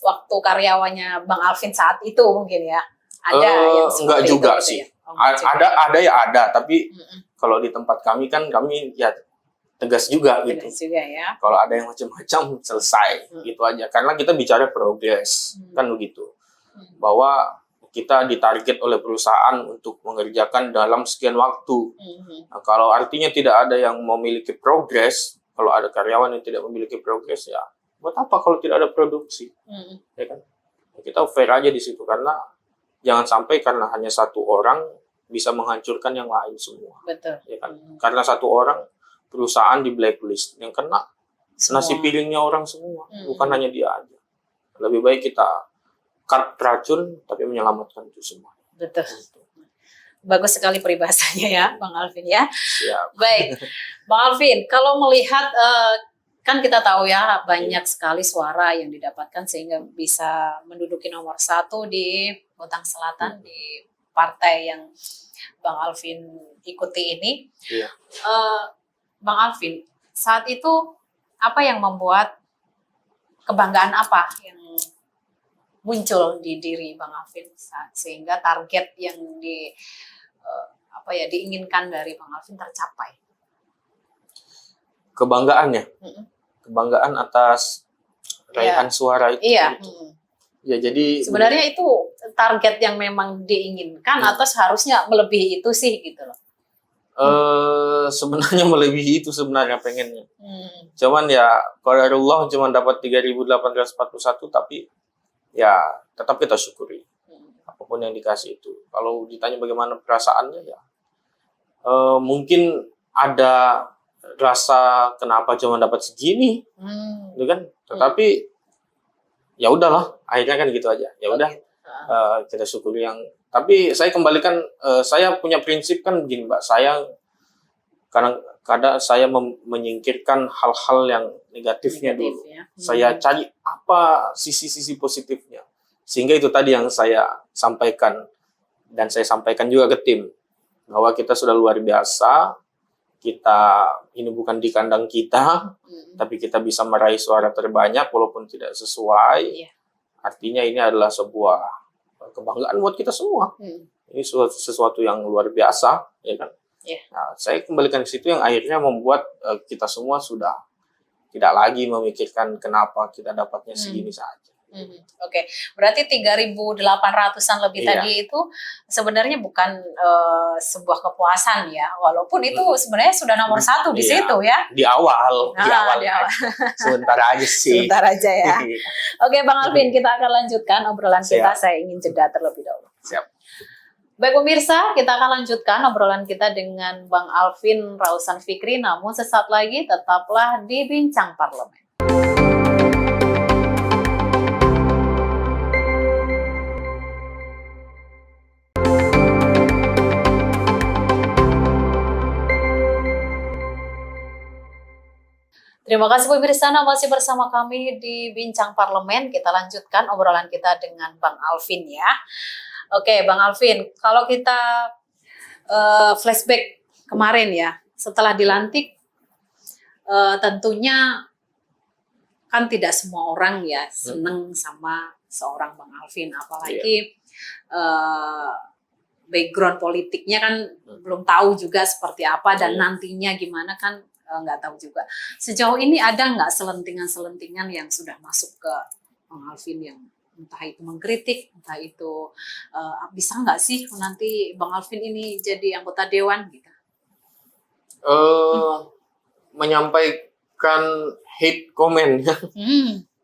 S1: waktu karyawannya Bang Alvin saat itu mungkin ya. Ada yang
S2: enggak juga
S1: itu,
S2: sih.
S1: Gitu ya?
S2: Ada, tapi kalau di tempat kami kan kami ya tegas juga gitu.
S1: Tegas juga ya.
S2: Kalau ada yang macam-macam selesai gitu aja. Karena kita bicara progres kan begitu. Bahwa kita ditarget oleh perusahaan untuk mengerjakan dalam sekian waktu. Nah, kalau artinya tidak ada yang memiliki progres, kalau ada karyawan yang tidak memiliki progres, ya buat apa kalau tidak ada produksi? Ya kan? Kita fair aja di situ, karena jangan sampai karena hanya satu orang bisa menghancurkan yang lain semua.
S1: Betul.
S2: Ya kan? Karena satu orang perusahaan di blacklist, yang kena nasi piringnya orang semua, bukan hanya dia aja. Lebih baik kita cut racun tapi menyelamatkan itu semua.
S1: Betul. Bagus sekali peribahasanya ya, Bang Alvin ya.
S2: Siap.
S1: Baik, Bang Alvin, kalau melihat kan kita tahu ya banyak sekali suara yang didapatkan sehingga bisa menduduki nomor 1 di Bontang Selatan di partai yang Bang Alvin ikuti ini. Bang Alvin, saat itu apa yang membuat kebanggaan apa yang muncul di diri Bang Alvin sehingga target yang diinginkan dari Bang Alvin tercapai?
S2: Kebanggaan ya, kebanggaan atas raihan suara itu.
S1: Iya.
S2: Ya jadi
S1: sebenarnya itu target yang memang diinginkan atau seharusnya melebihi itu sih gitu loh.
S2: Sebenarnya melebihi itu sebenarnya pengennya. Cuman ya qadarullah cuma dapat 3.841, tapi ya tetap kita syukuri apapun yang dikasih itu. Kalau ditanya bagaimana perasaannya ya mungkin ada rasa kenapa cuma dapat segini, gitu kan? Tetapi ya udahlah, akhirnya kan gitu aja. Ya udah, kita syukuri yang. Tapi saya kembalikan, saya punya prinsip kan begini, Mbak. Saya kadang saya menyingkirkan hal-hal yang negatifnya dulu.
S1: Ya.
S2: Saya cari apa sisi-sisi positifnya. Sehingga itu tadi yang saya sampaikan, dan saya sampaikan juga ke tim, bahwa kita sudah luar biasa. Ini bukan di kandang kita, tapi kita bisa meraih suara terbanyak walaupun tidak sesuai. Artinya ini adalah sebuah kebanggaan buat kita semua. Ini sesuatu yang luar biasa, ya kan? Nah, saya kembalikan ke situ yang akhirnya membuat kita semua sudah tidak lagi memikirkan kenapa kita dapatnya segini saja.
S1: Oke. Berarti 3.800-an lebih tadi itu sebenarnya bukan sebuah kepuasan ya, walaupun itu sebenarnya sudah nomor 1 di situ ya.
S2: Di awal. Sebentar aja sih.
S1: Sebentar aja ya. Oke, Bang Alvin, kita akan lanjutkan obrolan kita. Saya ingin jeda terlebih dahulu.
S2: Siap.
S1: Baik pemirsa, kita akan lanjutkan obrolan kita dengan Bang Alvin Rausan Fikri, namun sesaat lagi tetaplah di Bincang Parlemen. Terima kasih pemirsa, masih bersama kami di Bincang Parlemen. Kita lanjutkan obrolan kita dengan Bang Alvin ya. Oke, Bang Alvin, kalau kita flashback kemarin ya, setelah dilantik, tentunya kan tidak semua orang ya seneng sama seorang Bang Alvin, apalagi background politiknya kan belum tahu juga seperti apa dan nantinya gimana kan nggak tahu juga. Sejauh ini ada nggak selentingan-selentingan yang sudah masuk ke Bang Alvin yang entah itu mengkritik, entah itu bisa nggak sih nanti Bang Alvin ini jadi anggota dewan gitu?
S2: Menyampaikan hate comment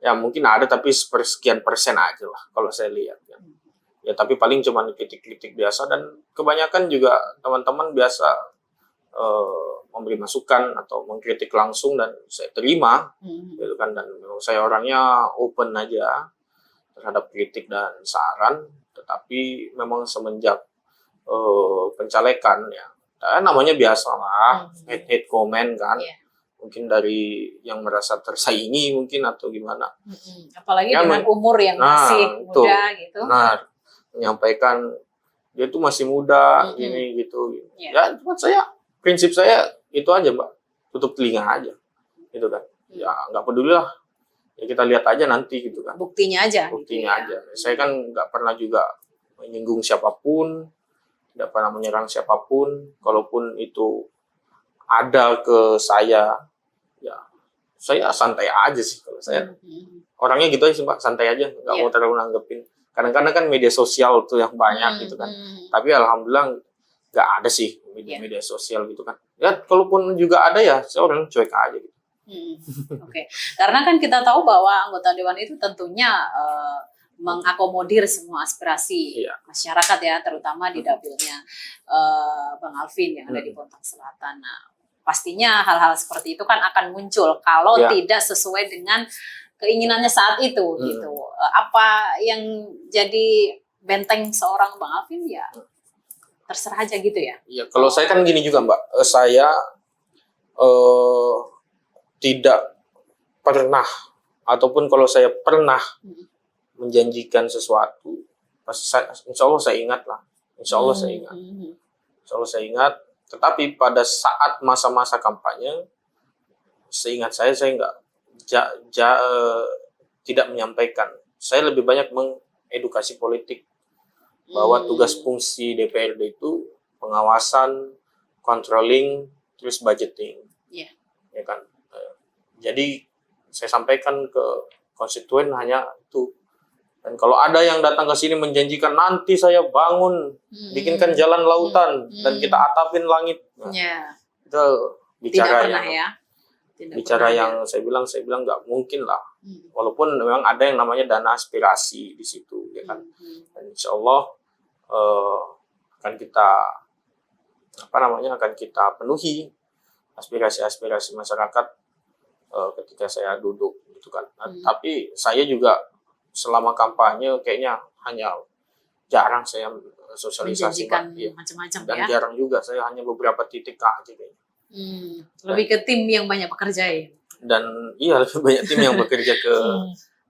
S2: ya mungkin ada, tapi sepersekian persen aja lah kalau saya lihat ya. Ya tapi paling cuma kritik-kritik biasa, dan kebanyakan juga teman-teman biasa memberi masukan atau mengkritik langsung dan saya terima, gitu kan. Dan memang saya orangnya open aja terhadap kritik dan saran. Tetapi memang semenjak pencalekan ya, namanya biasa lah, hate comment kan. Mungkin dari yang merasa tersaingi mungkin atau gimana.
S1: Apalagi ya, dengan umur yang masih muda gitu.
S2: Nah, menyampaikan dia tuh masih muda, gini gitu. Ya, cuma prinsip saya itu aja, Mbak, tutup telinga aja, gitu kan. Ya nggak peduli lah, ya kita lihat aja nanti gitu kan.
S1: Buktinya aja.
S2: Buktinya aja. Saya kan nggak pernah juga menyinggung siapapun, tidak pernah menyerang siapapun. Kalaupun itu ada ke saya, ya saya santai aja sih kalau saya. Orangnya gitu aja sih, Mbak, santai aja, nggak mau terlalu nanggepin. Kadang-kadang kan media sosial tuh yang banyak gitu kan. Tapi alhamdulillah nggak ada sih media sosial gitu kan. Ya kalaupun juga ada ya saya orang cuek aja gitu.
S1: Oke. Karena kan kita tahu bahwa anggota dewan itu tentunya mengakomodir semua aspirasi masyarakat ya, terutama di dapilnya Bang Alvin yang ada di Bontang Selatan. Nah, pastinya hal-hal seperti itu kan akan muncul kalau tidak sesuai dengan keinginannya saat itu gitu. Apa yang jadi benteng seorang Bang Alvin ya terserah aja gitu ya.
S2: Iya, kalau saya kan gini juga, Mbak. Saya tidak pernah, ataupun kalau saya pernah menjanjikan sesuatu, insya Allah saya ingat lah. Insya Allah saya ingat. Insya Allah saya ingat. Tetapi pada saat masa-masa kampanye, seingat saya tidak menyampaikan. Saya lebih banyak mengedukasi politik bahwa tugas fungsi DPRD itu pengawasan, controlling, terus budgeting.
S1: Iya.
S2: Ya kan. Jadi saya sampaikan ke konstituen hanya itu. Dan kalau ada yang datang ke sini menjanjikan nanti saya bangun, bikinkan jalan lautan dan kita atapin langit. Nah, itu bicara
S1: Tidak pernah
S2: yang
S1: ya. Tidak
S2: bicara
S1: pernah
S2: yang saya bilang nggak mungkin lah. Walaupun memang ada yang namanya dana aspirasi di situ, ya kan. Dan insya Allah akan kita akan kita penuhi aspirasi masyarakat ketika saya duduk gitu kan. Tapi saya juga selama kampanye kayaknya hanya jarang saya sosialisasi,
S1: menjanjikan
S2: ya.
S1: macam-macam
S2: Dan
S1: ya.
S2: jarang juga, saya hanya beberapa titik aja kayaknya.
S1: Lebih ke tim yang banyak bekerja ya.
S2: Dan iya, lebih banyak tim yang bekerja ke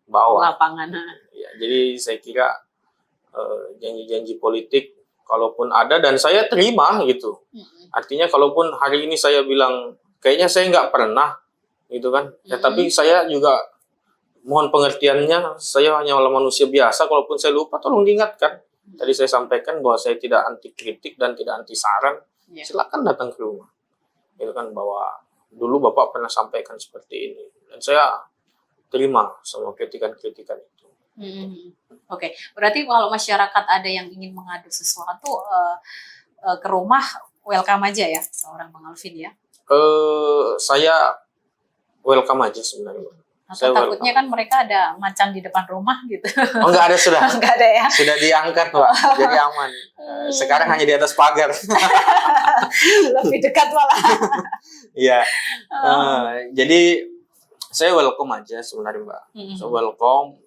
S2: bawah.
S1: Lapangan.
S2: Ya, jadi saya kira janji-janji politik kalaupun ada dan saya terima gitu. Artinya kalaupun hari ini saya bilang kayaknya saya nggak pernah gitu kan. Ya tapi saya juga mohon pengertiannya, saya hanya manusia biasa, kalaupun saya lupa tolong diingatkan. Tadi saya sampaikan bahwa saya tidak anti kritik dan tidak anti saran. Silakan datang ke rumah. Itu kan bahwa dulu Bapak pernah sampaikan seperti ini. Dan saya terima semua kritikan-kritikan itu.
S1: Oke, berarti kalau masyarakat ada yang ingin mengadu sesuatu ke rumah, welcome aja ya, seorang Bang Alvin ya?
S2: Saya welcome aja sebenarnya.
S1: Atau takutnya kan mereka ada macan di depan rumah gitu.
S2: Oh, enggak ada sudah.
S1: Enggak ada ya.
S2: Sudah diangkat, Pak. Jadi aman. Sekarang hanya di atas pagar.
S1: Lebih dekat malah.
S2: Iya. Jadi saya welcome aja sebenarnya, Mbak. So welcome.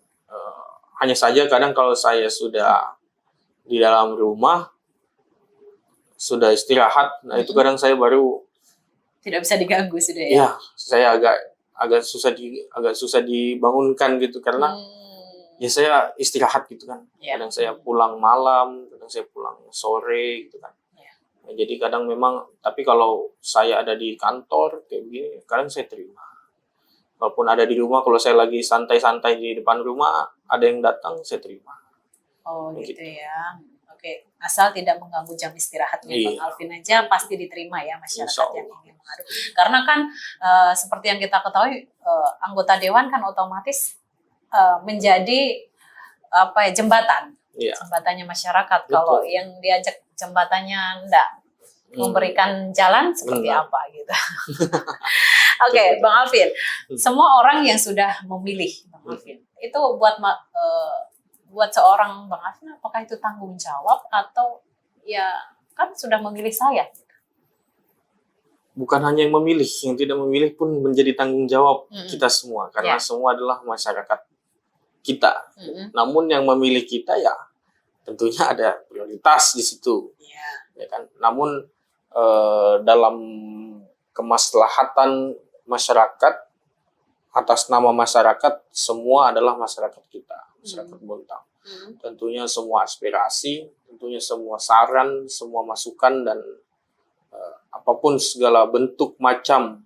S2: Hanya saja kadang kalau saya sudah di dalam rumah sudah istirahat, nah itu kadang saya baru
S1: tidak bisa diganggu sudah ya.
S2: Iya, saya agak susah dibangunkan gitu karena ya saya istirahat gitu kan. Kadang saya pulang malam, kadang saya pulang sore gitu kan. Nah, jadi kadang memang, tapi kalau saya ada di kantor kayak begini, kadang saya terima. Walaupun ada di rumah, kalau saya lagi santai-santai di depan rumah, ada yang datang, saya terima.
S1: Oh gitu ya. Oke, asal tidak mengganggu jam istirahatnya Bang Alvin aja pasti diterima ya masyarakat yang ingin mengadu. Karena kan seperti yang kita ketahui anggota dewan kan otomatis menjadi jembatan, jembatannya masyarakat. Betul. Kalau yang diajak jembatannya enggak memberikan jalan seperti apa gitu. Oke, Bang Alvin, semua orang yang sudah memilih Bang Alvin itu buat seorang Bang Alvin, apakah itu tanggung jawab atau ya kan sudah memilih saya?
S2: Bukan hanya yang memilih, yang tidak memilih pun menjadi tanggung jawab kita semua, karena semua adalah masyarakat kita. Namun yang memilih kita ya tentunya ada prioritas di situ, ya kan. Namun dalam kemaslahatan masyarakat, atas nama masyarakat, semua adalah masyarakat kita. Masyarakat Bontang. Tentunya semua aspirasi, tentunya semua saran, semua masukan dan apapun segala bentuk macam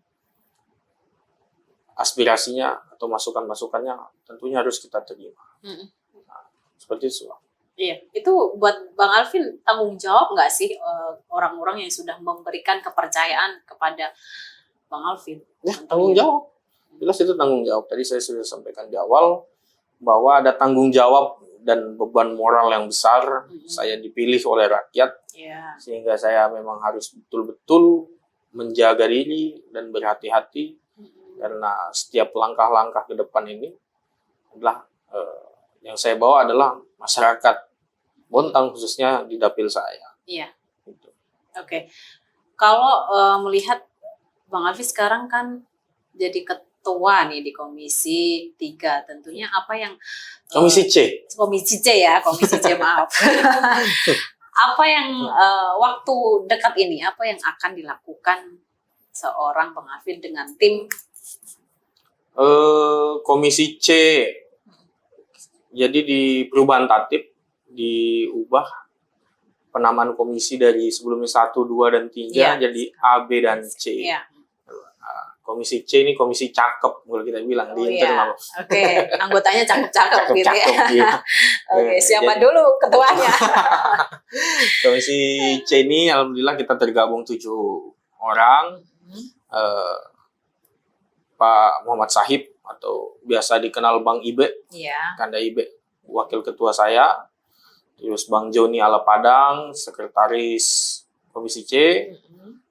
S2: aspirasinya atau masukan-masukannya tentunya harus kita terima. Nah, seperti itu.
S1: Iya, itu buat Bang Alvin tanggung jawab nggak sih orang-orang yang sudah memberikan kepercayaan kepada Bang Alvin?
S2: Ya, tanggung jawab. Jelas itu tanggung jawab. Tadi saya sudah sampaikan di awal bahwa ada tanggung jawab dan beban moral yang besar. Saya dipilih oleh rakyat, sehingga saya memang harus betul-betul menjaga diri dan berhati-hati, karena setiap langkah-langkah ke depan ini adalah yang saya bawa adalah masyarakat Bontang, khususnya di dapil saya.
S1: Iya. Gitu. Oke. Kalau melihat Bang Alvin sekarang kan jadi ketua nih di Komisi 3, tentunya apa yang
S2: Komisi C.
S1: Komisi C ya, Komisi C maaf. Apa yang waktu dekat ini, apa yang akan dilakukan seorang Bang Alvin dengan tim
S2: Komisi C? Jadi di perubahan tatib diubah penamaan komisi dari sebelumnya 1, 2, dan 3 jadi A, B, dan C. Komisi C ini komisi cakep kalau kita bilang di internal.
S1: Oke, anggotanya cakep-cakep gitu ya.
S2: Iya.
S1: Oke, siapa dulu ketuanya?
S2: Komisi C ini alhamdulillah kita tergabung 7 orang. Pak Muhammad Sahib atau biasa dikenal Bang Ibe,
S1: Iya.
S2: Kanda Ibe, wakil ketua saya. Terus Bang Joni Alapadang, sekretaris Komisi C.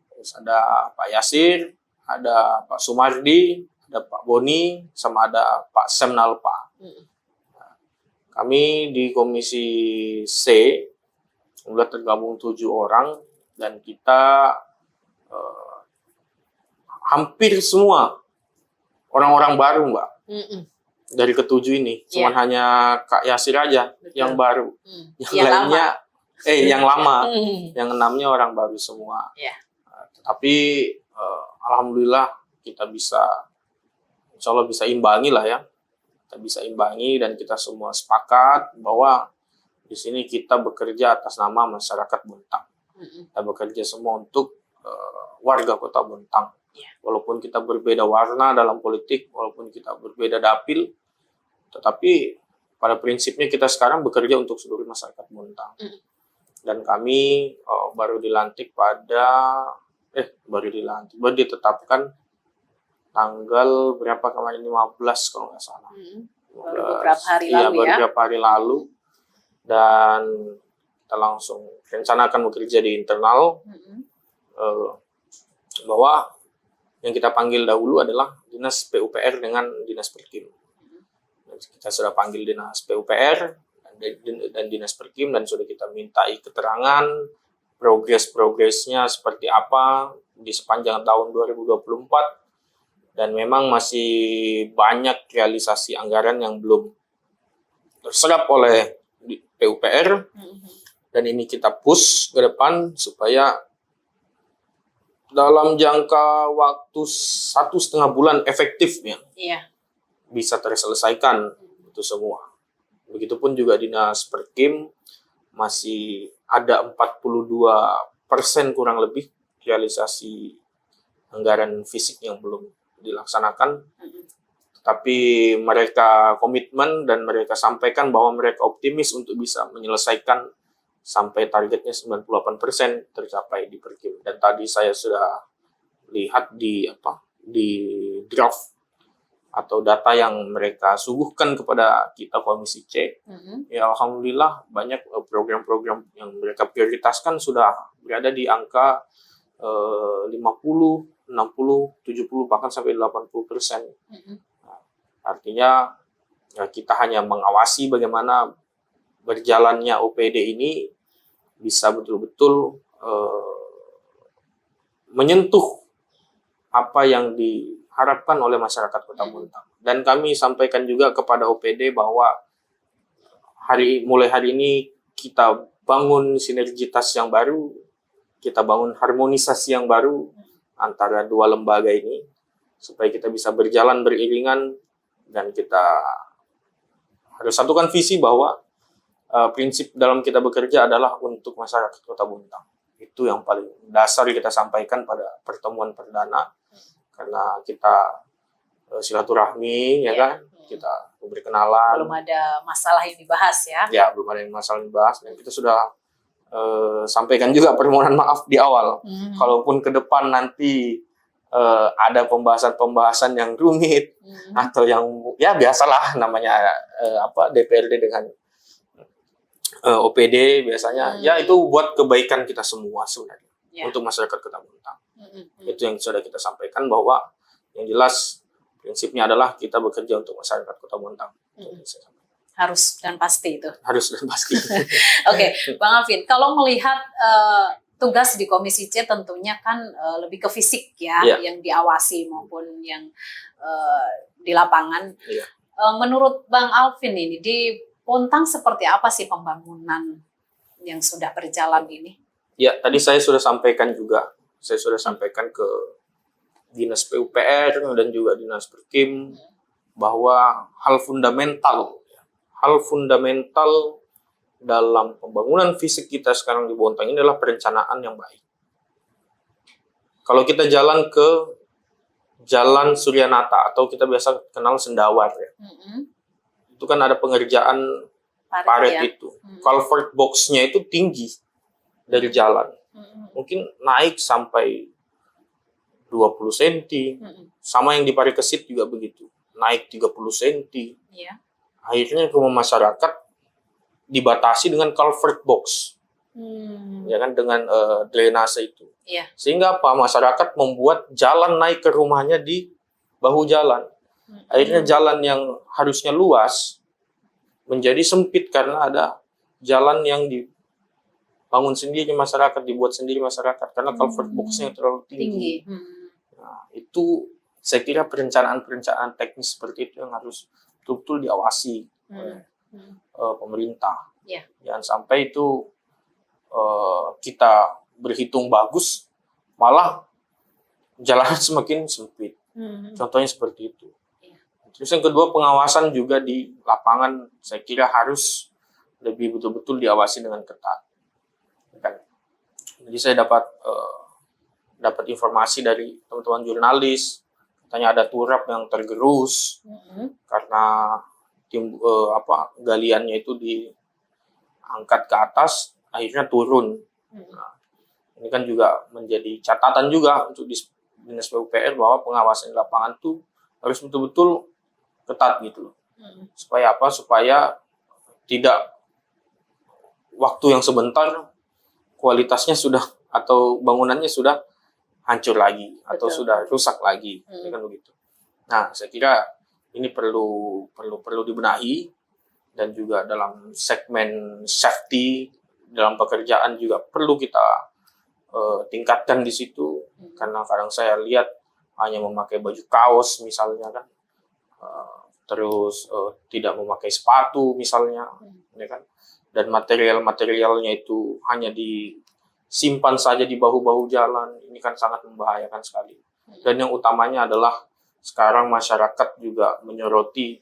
S2: Terus ada Pak Yasir, ada Pak Sumardi, ada Pak Boni, sama ada Pak Semnalpa. Kami di Komisi C sudah tergabung 7 orang dan kita hampir semua orang-orang baru, Mbak. Dari ketujuh ini, cuman hanya Kak Yasir aja yang baru. Yang lainnya, yang lama. Yang 6-nya orang baru semua. Tapi alhamdulillah kita bisa, insya Allah bisa imbangi lah ya. Kita bisa imbangi dan kita semua sepakat bahwa di sini kita bekerja atas nama masyarakat Bontang. Kita bekerja semua untuk warga Kota Bontang. Walaupun kita berbeda warna dalam politik, walaupun kita berbeda dapil, tetapi pada prinsipnya kita sekarang bekerja untuk seluruh masyarakat Bontang. Dan kami baru ditetapkan tanggal berapa kemarin, 15 kalau nggak salah.
S1: Baru beberapa hari lalu
S2: baru beberapa hari lalu. Dan kita langsung rencanakan bekerja di internal, bahwa yang kita panggil dahulu adalah Dinas PUPR dengan Dinas Perkim. Kita sudah panggil Dinas PUPR dan Dinas Perkim dan sudah kita mintai keterangan progresnya seperti apa di sepanjang tahun 2024, dan memang masih banyak realisasi anggaran yang belum terserap oleh PUPR, dan ini kita push ke depan supaya dalam jangka waktu 1,5 bulan efektifnya bisa terselesaikan itu semua. Begitupun juga Dinas Perkim masih ada 42% kurang lebih realisasi anggaran fisik yang belum dilaksanakan. Tapi mereka komitmen dan mereka sampaikan bahwa mereka optimis untuk bisa menyelesaikan sampai targetnya 98% tercapai di Perkim. Dan tadi saya sudah lihat di draft atau data yang mereka suguhkan kepada kita Komisi C. Ya alhamdulillah banyak program-program yang mereka prioritaskan sudah berada di angka 50, 60, 70 bahkan sampai 80%. Artinya ya, kita hanya mengawasi bagaimana berjalannya OPD ini bisa betul-betul menyentuh apa yang diharapkan oleh masyarakat Kota Bontang. Dan kami sampaikan juga kepada OPD bahwa mulai hari ini kita bangun sinergitas yang baru, kita bangun harmonisasi yang baru antara dua lembaga ini supaya kita bisa berjalan beriringan, dan kita harus satukan visi bahwa prinsip dalam kita bekerja adalah untuk masyarakat Kota Bontang. Itu yang paling dasar kita sampaikan pada pertemuan perdana, karena kita silaturahmi, ya kan, kita berkenalan.
S1: Belum ada masalah yang dibahas ya? Ya,
S2: belum ada masalah yang dibahas, dan kita sudah sampaikan juga permohonan maaf di awal. Kalaupun ke depan nanti ada pembahasan-pembahasan yang rumit atau yang ya biasalah namanya DPRD dengan OPD biasanya, ya itu buat kebaikan kita semua sebenarnya, untuk masyarakat Kota Bontang. Itu yang sudah kita sampaikan, bahwa yang jelas prinsipnya adalah kita bekerja untuk masyarakat Kota Bontang.
S1: Harus dan pasti itu.
S2: Harus dan pasti.
S1: Oke, Bang Alvin, kalau melihat tugas di Komisi C tentunya kan lebih ke fisik ya, yang diawasi maupun yang di lapangan. Menurut Bang Alvin ini di Bontang seperti apa sih pembangunan yang sudah berjalan ini?
S2: Ya, tadi saya sudah sampaikan juga. Saya sudah sampaikan ke Dinas PUPR dan juga Dinas Perkim bahwa hal fundamental dalam pembangunan fisik kita sekarang di Bontang ini adalah perencanaan yang baik. Kalau kita jalan ke Jalan Suryanata atau kita biasa kenal Sendawar ya. Itu kan ada pengerjaan parit
S1: ya.
S2: itu. Culvert box-nya itu tinggi dari jalan. Mungkin naik sampai 20 cm. Sama yang di Parikesit juga begitu. Naik 30 cm.
S1: Iya.
S2: Akhirnya rumah masyarakat dibatasi dengan culvert box. Ya kan, dengan drainase itu.
S1: Iya.
S2: Sehingga apa? Masyarakat membuat jalan naik ke rumahnya di bahu jalan. Akhirnya jalan yang harusnya luas menjadi sempit karena ada jalan yang dibangun sendiri masyarakat, dibuat sendiri masyarakat karena culvert box-nya terlalu tinggi. Nah, itu saya kira perencanaan teknis seperti itu yang harus betul-betul diawasi oleh pemerintah.
S1: Yeah.
S2: Jangan sampai itu kita berhitung bagus, malah jalan semakin sempit. Contohnya seperti itu. Terus yang kedua, pengawasan juga di lapangan saya kira harus lebih betul-betul diawasi dengan ketat. Jadi saya dapat informasi dari teman-teman jurnalis, katanya ada turap yang tergerus karena galiannya itu diangkat ke atas, akhirnya turun. Nah, ini kan juga menjadi catatan juga untuk Dinas PUPR bahwa pengawasan di lapangan itu harus betul-betul ketat gitu loh. Supaya apa? Supaya tidak waktu yang sebentar kualitasnya sudah atau bangunannya sudah hancur lagi atau sudah rusak lagi, kan begitu. Nah, saya kira ini perlu dibenahi, dan juga dalam segmen safety dalam pekerjaan juga perlu kita tingkatkan di situ, karena kadang saya lihat hanya memakai baju kaos misalnya kan, terus tidak memakai sepatu misalnya, ya kan, dan materialnya itu hanya disimpan saja di bahu-bahu jalan. Ini kan sangat membahayakan sekali. Dan yang utamanya adalah sekarang masyarakat juga menyoroti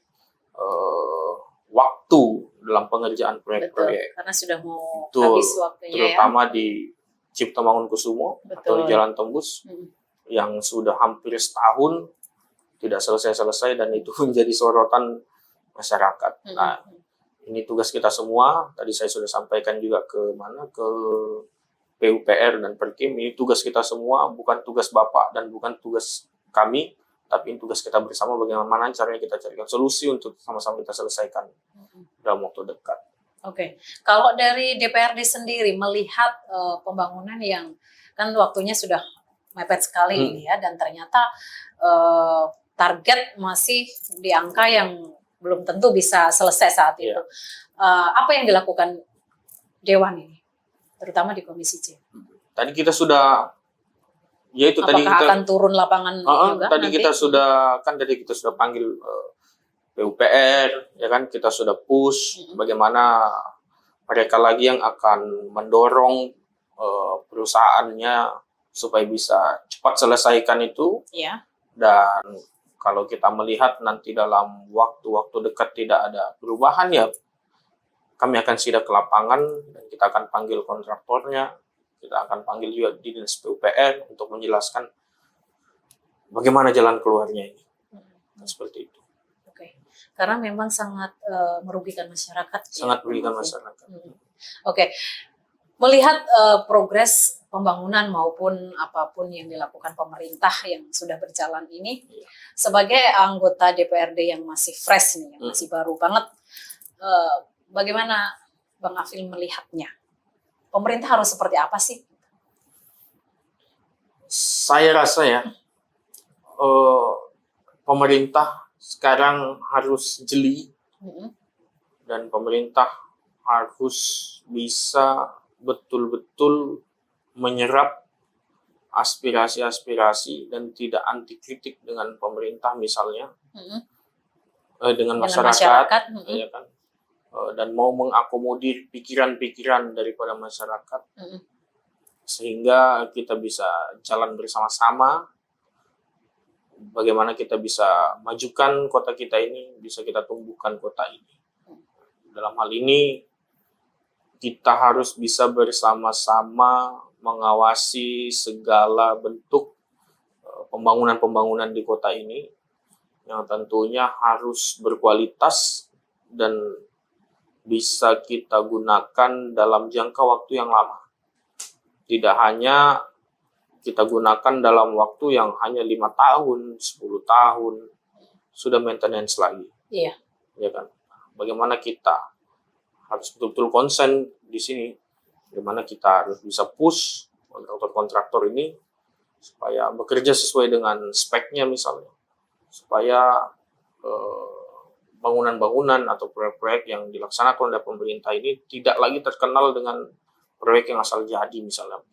S2: waktu dalam pengerjaan proyek-proyek.
S1: Karena sudah mau habis waktunya,
S2: terutama di Cipto Mangunkusumo atau di Jalan Tembus yang sudah hampir setahun tidak selesai-selesai, dan itu menjadi sorotan masyarakat. Nah, ini tugas kita semua. Tadi saya sudah sampaikan juga ke PUPR dan Perkim. Ini tugas kita semua, bukan tugas Bapak dan bukan tugas kami, tapi ini tugas kita bersama. Bagaimana caranya kita carikan solusi untuk sama-sama kita selesaikan dalam waktu dekat.
S1: Oke. Kalau dari DPRD sendiri melihat pembangunan yang kan waktunya sudah mepet sekali ini ya, dan ternyata target masih di angka yang belum tentu bisa selesai saat itu. Apa yang dilakukan Dewan ini, terutama di Komisi C?
S2: Tadi kita sudah, yaitu
S1: apakah
S2: tadi kita
S1: akan turun lapangan juga
S2: tadi nanti? Tadi kita sudah panggil PUPR, ya kan, kita sudah push bagaimana mereka lagi yang akan mendorong perusahaannya supaya bisa cepat selesaikan itu. Dan kalau kita melihat nanti dalam waktu-waktu dekat tidak ada perubahan, ya kami akan sidak ke lapangan dan kita akan panggil kontraktornya, kita akan panggil juga di Dinas PUPR untuk menjelaskan bagaimana jalan keluarnya ini. Seperti itu.
S1: Karena memang sangat merugikan masyarakat.
S2: Sangat merugikan masyarakat.
S1: Melihat progres pembangunan maupun apapun yang dilakukan pemerintah yang sudah berjalan ini, sebagai anggota DPRD yang masih fresh nih, yang masih baru banget, bagaimana Bang Afil melihatnya? Pemerintah harus seperti apa sih?
S2: Saya rasa ya, pemerintah sekarang harus jeli, dan pemerintah harus bisa betul-betul menyerap aspirasi-aspirasi dan tidak anti kritik dengan pemerintah misalnya, dengan masyarakat, ya kan, dan mau mengakomodir pikiran-pikiran daripada masyarakat, sehingga kita bisa jalan bersama-sama. Bagaimana kita bisa majukan kota kita ini, bisa kita tumbuhkan kota ini. Dalam hal ini, kita harus bisa bersama-sama mengawasi segala bentuk pembangunan-pembangunan di kota ini yang tentunya harus berkualitas dan bisa kita gunakan dalam jangka waktu yang lama. Tidak hanya kita gunakan dalam waktu yang hanya 5 tahun, 10 tahun, sudah maintenance lagi.
S1: Iya.
S2: Ya kan? Bagaimana kita harus betul-betul konsen di sini, bagaimana kita harus bisa push kontraktor-kontraktor ini supaya bekerja sesuai dengan speknya misalnya, supaya bangunan-bangunan atau proyek-proyek yang dilaksanakan oleh pemerintah ini tidak lagi terkenal dengan proyek yang asal jadi misalnya.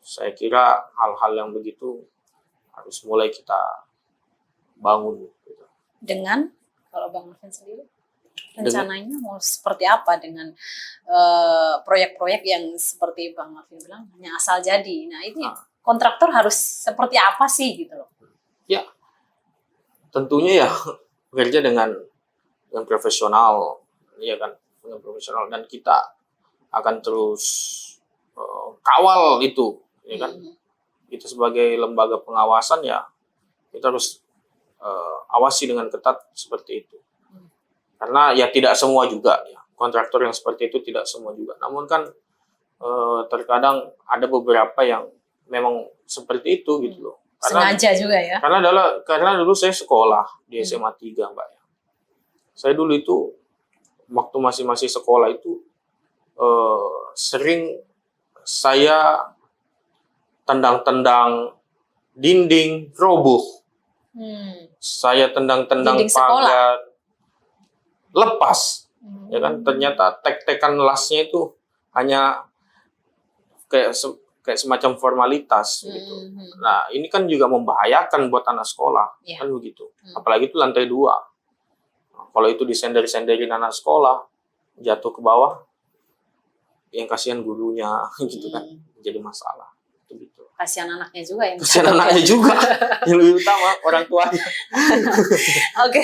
S2: Saya kira hal-hal yang begitu harus mulai kita bangun.
S1: Dengan, kalau Bang Alvin sendiri, rencananya mau seperti apa dengan proyek-proyek yang seperti Bang Alvin bilang hanya asal jadi. Nah ini kontraktor harus seperti apa sih gitu loh?
S2: Ya, tentunya ya bekerja dengan profesional, ya kan, dengan profesional, dan kita akan terus kawal itu, ya kan. Kita sebagai lembaga pengawasan ya kita harus awasi dengan ketat seperti itu. Karena ya tidak semua juga ya kontraktor yang seperti itu, tidak semua juga. Namun kan terkadang ada beberapa yang memang seperti itu gitu loh. Karena,
S1: sengaja juga ya.
S2: Karena dulu saya sekolah di SMA 3, Mbak ya. Saya dulu itu waktu masih sekolah itu sering saya tendang-tendang dinding roboh. Saya tendang-tendang pagar lepas. Ya kan, ternyata tek-tekan lasnya itu hanya kayak semacam formalitas gitu. Nah, ini kan juga membahayakan buat anak sekolah, kan begitu. Apalagi itu lantai 2. Nah, kalau itu disender-senderin anak sekolah, jatuh ke bawah, yang kasihan gurunya gitu kan, jadi masalah. Gitu.
S1: Kasihan anaknya juga yang
S2: kasihan anaknya juga, yang lebih utama orang tuanya.
S1: Oke,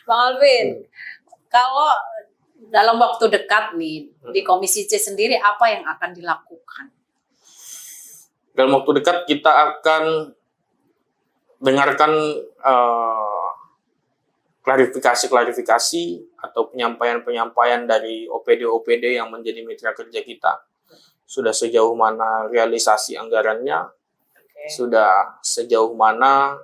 S1: Bang Alvin, kalau dalam waktu dekat nih di Komisi C sendiri apa yang akan dilakukan?
S2: Dalam waktu dekat kita akan dengarkan klarifikasi atau penyampaian dari OPD-OPD yang menjadi mitra kerja kita. Sudah sejauh mana realisasi anggarannya, sudah sejauh mana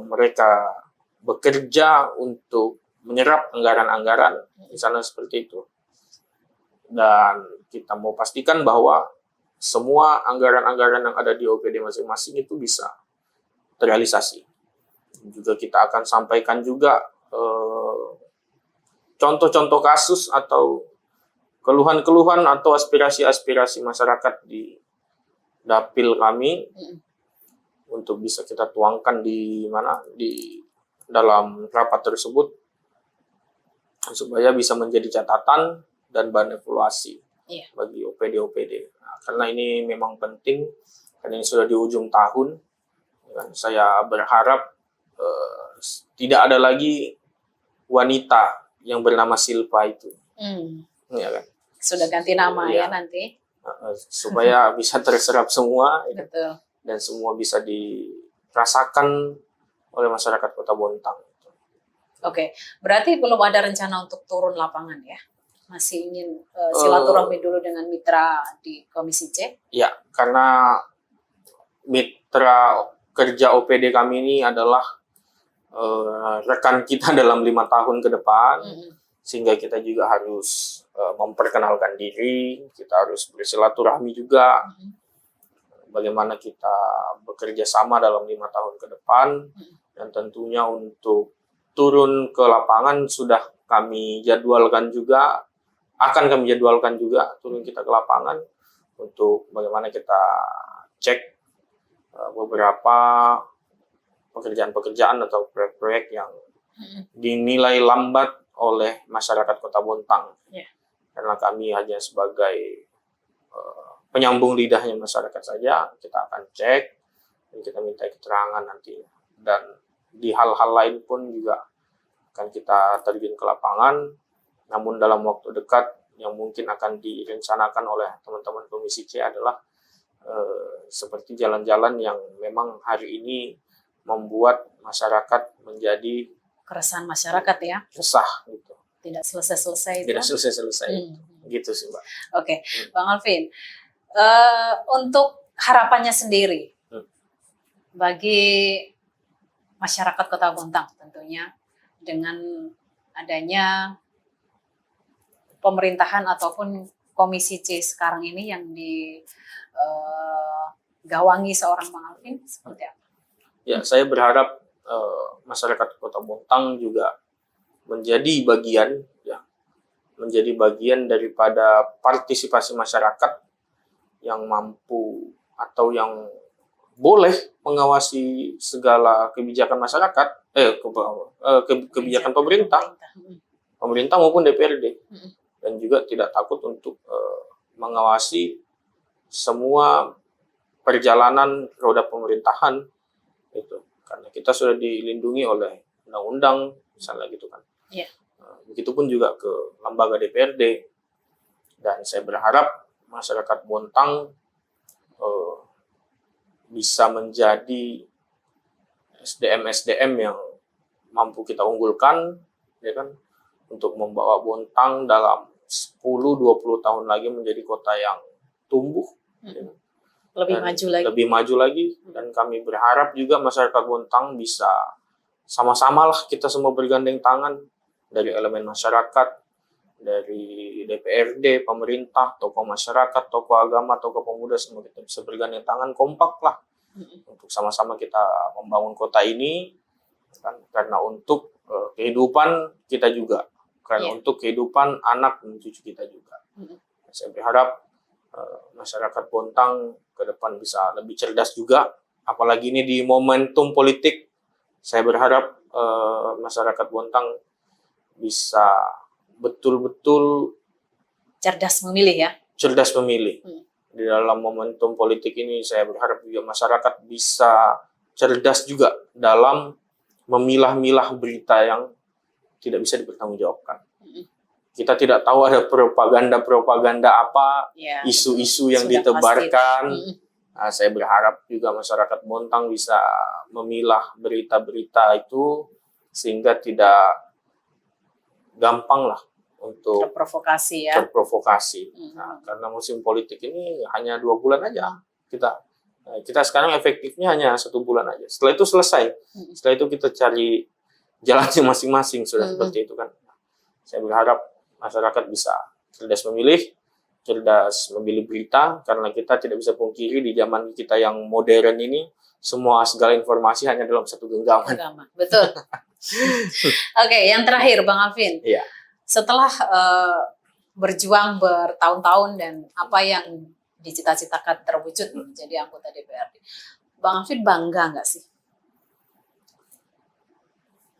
S2: mereka bekerja untuk menyerap anggaran-anggaran, misalnya seperti itu. Dan kita mau pastikan bahwa semua anggaran-anggaran yang ada di OPD masing-masing itu bisa terrealisasi. Juga kita akan sampaikan juga contoh-contoh kasus atau keluhan-keluhan atau aspirasi-aspirasi masyarakat di dapil kami untuk bisa kita tuangkan di dalam rapat tersebut supaya bisa menjadi catatan dan bahan evaluasi bagi OPD-OPD. Nah, karena ini memang penting, karena ini sudah di ujung tahun, dan saya berharap tidak ada lagi wanita yang bernama Silpa itu. Ya kan?
S1: Sudah ganti nama ya nanti.
S2: Supaya bisa terserap semua.
S1: Betul.
S2: Dan semua bisa dirasakan oleh masyarakat Kota Bontang.
S1: Oke, berarti belum ada rencana untuk turun lapangan ya? Masih ingin silaturahmi dulu dengan mitra di Komisi C?
S2: Ya, karena mitra kerja OPD kami ini adalah rekan kita dalam 5 tahun ke depan, sehingga kita juga harus memperkenalkan diri, kita harus bersilaturahmi juga, bagaimana kita bekerja sama dalam 5 tahun ke depan, dan tentunya untuk turun ke lapangan sudah kami jadwalkan juga, akan kami jadwalkan juga turun kita ke lapangan untuk bagaimana kita cek beberapa pekerjaan-pekerjaan atau proyek-proyek yang dinilai lambat oleh masyarakat Kota Bontang. Karena kami hanya sebagai penyambung lidahnya masyarakat saja, kita akan cek dan kita minta keterangan nanti. Dan di hal-hal lain pun juga akan kita terjun ke lapangan, namun dalam waktu dekat yang mungkin akan direncanakan oleh teman-teman Komisi C adalah seperti jalan-jalan yang memang hari ini membuat masyarakat menjadi
S1: Keresahan masyarakat ya,
S2: resah gitu.
S1: tidak selesai-selesai itu.
S2: Tidak selesai-selesai. Gitu sih, Mbak.
S1: Oke, Bang Alvin, untuk harapannya sendiri bagi masyarakat Kota Bontang tentunya dengan adanya pemerintahan ataupun Komisi C sekarang ini yang digawangi seorang Bang Alvin, seperti apa?
S2: Ya, saya berharap masyarakat Kota Bontang juga menjadi bagian daripada partisipasi masyarakat yang mampu atau yang boleh mengawasi segala kebijakan masyarakat, kebijakan pemerintah maupun DPRD, dan juga tidak takut untuk mengawasi semua perjalanan roda pemerintahan itu, karena kita sudah dilindungi oleh undang-undang misalnya gitu kan.
S1: Yeah.
S2: Begitupun juga ke lembaga DPRD, dan saya berharap masyarakat Bontang bisa menjadi SDM yang mampu kita unggulkan, ya kan, untuk membawa Bontang dalam 10-20 tahun lagi menjadi kota yang tumbuh, ya, lebih maju lagi. Dan kami berharap juga masyarakat Bontang bisa sama-samalah kita semua bergandeng tangan, dari elemen masyarakat, dari DPRD, pemerintah, tokoh masyarakat, tokoh agama, tokoh pemuda, semua kita bisa bergandeng tangan, kompak lah untuk sama-sama kita membangun kota ini, kan, karena untuk kehidupan kita juga, karena untuk kehidupan anak dan cucu kita juga. Saya berharap masyarakat Bontang ke depan bisa lebih cerdas juga, apalagi ini di momentum politik. Saya berharap masyarakat Bontang bisa betul-betul
S1: cerdas memilih ya.
S2: Cerdas memilih. Di dalam momentum politik ini saya berharap juga masyarakat bisa cerdas juga dalam memilah-milah berita yang tidak bisa dipertanggungjawabkan. Kita tidak tahu ada propaganda apa, isu-isu yang ditebarkan. Nah, saya berharap juga masyarakat Bontang bisa memilah berita-berita itu sehingga tidak gampang lah untuk
S1: terprovokasi ya.
S2: Nah, karena musim politik ini hanya 2 bulan aja. Kita sekarang efektifnya hanya 1 bulan aja. Setelah itu selesai. Setelah itu kita cari jalannya masing-masing, sudah seperti itu kan. Saya berharap masyarakat bisa cerdas memilih berita, karena kita tidak bisa pungkiri di zaman kita yang modern ini segala informasi hanya dalam satu genggaman.
S1: Betul. Oke, yang terakhir Bang Alvin.
S2: Iya.
S1: Setelah berjuang bertahun-tahun dan apa yang dicita-citakan terwujud menjadi anggota DPRD, Bang Alvin bangga nggak sih?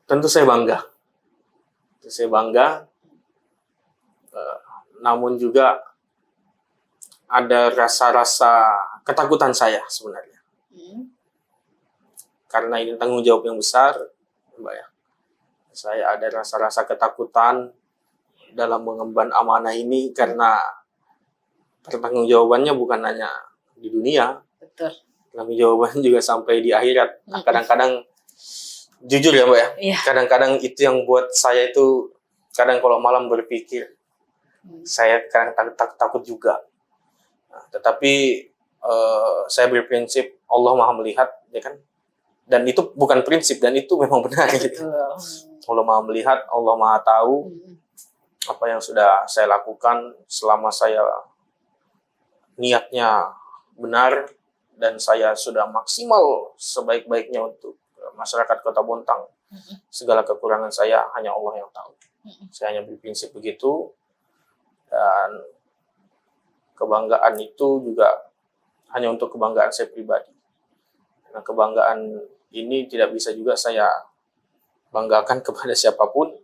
S2: Tentu saya bangga. Namun juga ada rasa-rasa ketakutan saya sebenarnya. Karena ini tanggung jawab yang besar, Mbak ya. Saya ada rasa-rasa ketakutan dalam mengemban amanah ini, karena pertanggungjawabannya bukan hanya di dunia.
S1: Betul.
S2: Tanggung jawabannya juga sampai di akhirat. Nah, kadang-kadang jujur ya, Mbak ya.
S1: Iya.
S2: Kadang-kadang itu yang buat saya itu kadang kalau malam berpikir, saya kadang takut juga. Nah, tetapi saya berprinsip Allah Maha melihat, ya kan? Dan itu bukan prinsip, dan itu memang benar. Gitu. Allah Maha melihat, Allah Maha tahu apa yang sudah saya lakukan selama saya niatnya benar dan saya sudah maksimal sebaik-baiknya untuk masyarakat Kota Bontang. Segala kekurangan saya hanya Allah yang tahu. Saya hanya berprinsip begitu, dan kebanggaan itu juga hanya untuk kebanggaan saya pribadi. Nah, kebanggaan ini tidak bisa juga saya banggakan kepada siapapun,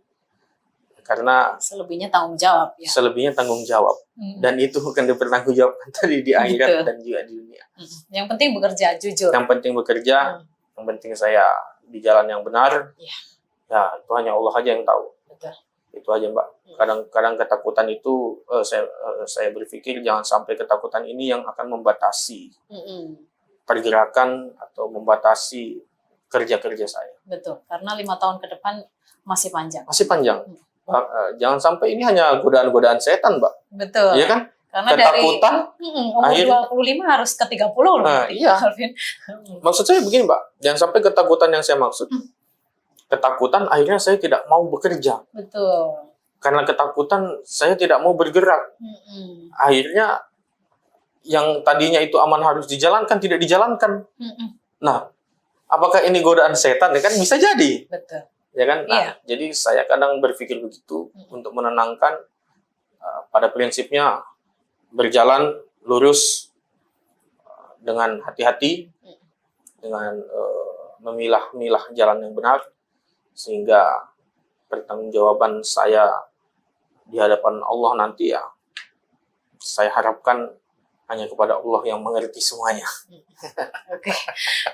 S2: karena
S1: selebihnya tanggung jawab ya.
S2: Selebihnya tanggung jawab. Dan itu akan dipertanggungjawabkan tadi di akhirat dan juga di dunia.
S1: Yang penting bekerja jujur.
S2: Yang penting bekerja, yang penting saya di jalan yang benar. Ya, itu hanya Allah aja yang tahu.
S1: Betul.
S2: Itu aja Mbak. Kadang-kadang ketakutan itu saya berpikir jangan sampai ketakutan ini yang akan membatasi pergerakan atau membatasi kerja-kerja saya.
S1: Betul, karena 5 tahun ke depan masih panjang.
S2: Masih panjang. Jangan sampai ini hanya godaan-godaan setan, Mbak.
S1: Betul.
S2: Iya kan?
S1: Karena
S2: Ketakutan,
S1: dari umur 25 harus ke 30 loh.
S2: Iya.
S1: Alvin.
S2: Maksud saya begini, Mbak. Jangan sampai ketakutan yang saya maksud. Ketakutan akhirnya saya tidak mau bekerja.
S1: Betul.
S2: Karena ketakutan saya tidak mau bergerak. Akhirnya yang tadinya itu aman harus dijalankan, tidak dijalankan. Nah, apakah ini godaan setan? Ya kan bisa jadi.
S1: Betul.
S2: Ya kan? Nah,
S1: Iya.
S2: jadi saya kadang berpikir begitu untuk menenangkan, pada prinsipnya berjalan lurus dengan hati-hati, dengan memilah-milah jalan yang benar, sehingga pertanggungjawaban saya di hadapan Allah nanti ya, saya harapkan hanya kepada Allah yang mengerti semuanya.
S1: Oke.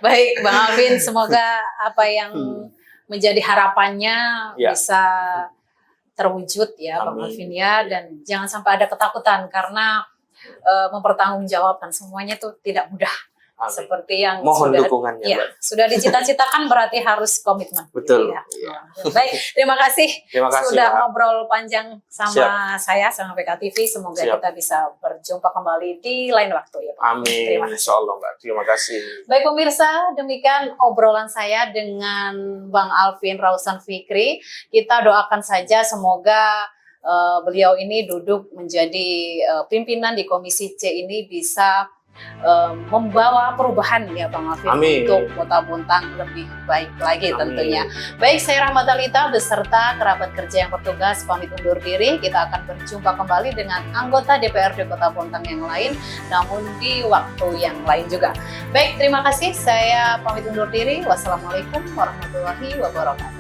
S1: Baik, Bang Alvin, semoga apa yang menjadi harapannya bisa terwujud ya, Bang Alvin ya, dan jangan sampai ada ketakutan karena mempertanggungjawabkan semuanya itu tidak mudah.
S2: Amin.
S1: Seperti yang
S2: Mohon dukungannya,
S1: ya,
S2: Mbak.
S1: sudah dicita-citakan berarti harus komitmen.
S2: Betul.
S1: Ya.
S2: Iya.
S1: Baik, terima kasih.
S2: Terima kasih,
S1: sudah
S2: Mbak.
S1: ngobrol panjang sama saya, sama PKTV. Semoga kita bisa berjumpa kembali di lain waktu ya, Pak.
S2: Amin.
S1: Terima kasih.
S2: Insya Allah, Mbak. Terima kasih.
S1: Baik pemirsa, demikian obrolan saya dengan Bang Alvin Rausan Fikri. Kita doakan saja semoga beliau ini duduk menjadi pimpinan di Komisi C ini bisa membawa perubahan ya Bang Alvin.
S2: Amin.
S1: Untuk Kota Bontang lebih baik lagi.
S2: Amin.
S1: Tentunya. Baik, saya Rahmat Alita beserta kerabat kerja yang bertugas pamit undur diri. Kita akan berjumpa kembali dengan anggota DPRD Kota Bontang yang lain, namun di waktu yang lain juga. Baik, terima kasih. Saya pamit undur diri. Wassalamualaikum warahmatullahi wabarakatuh.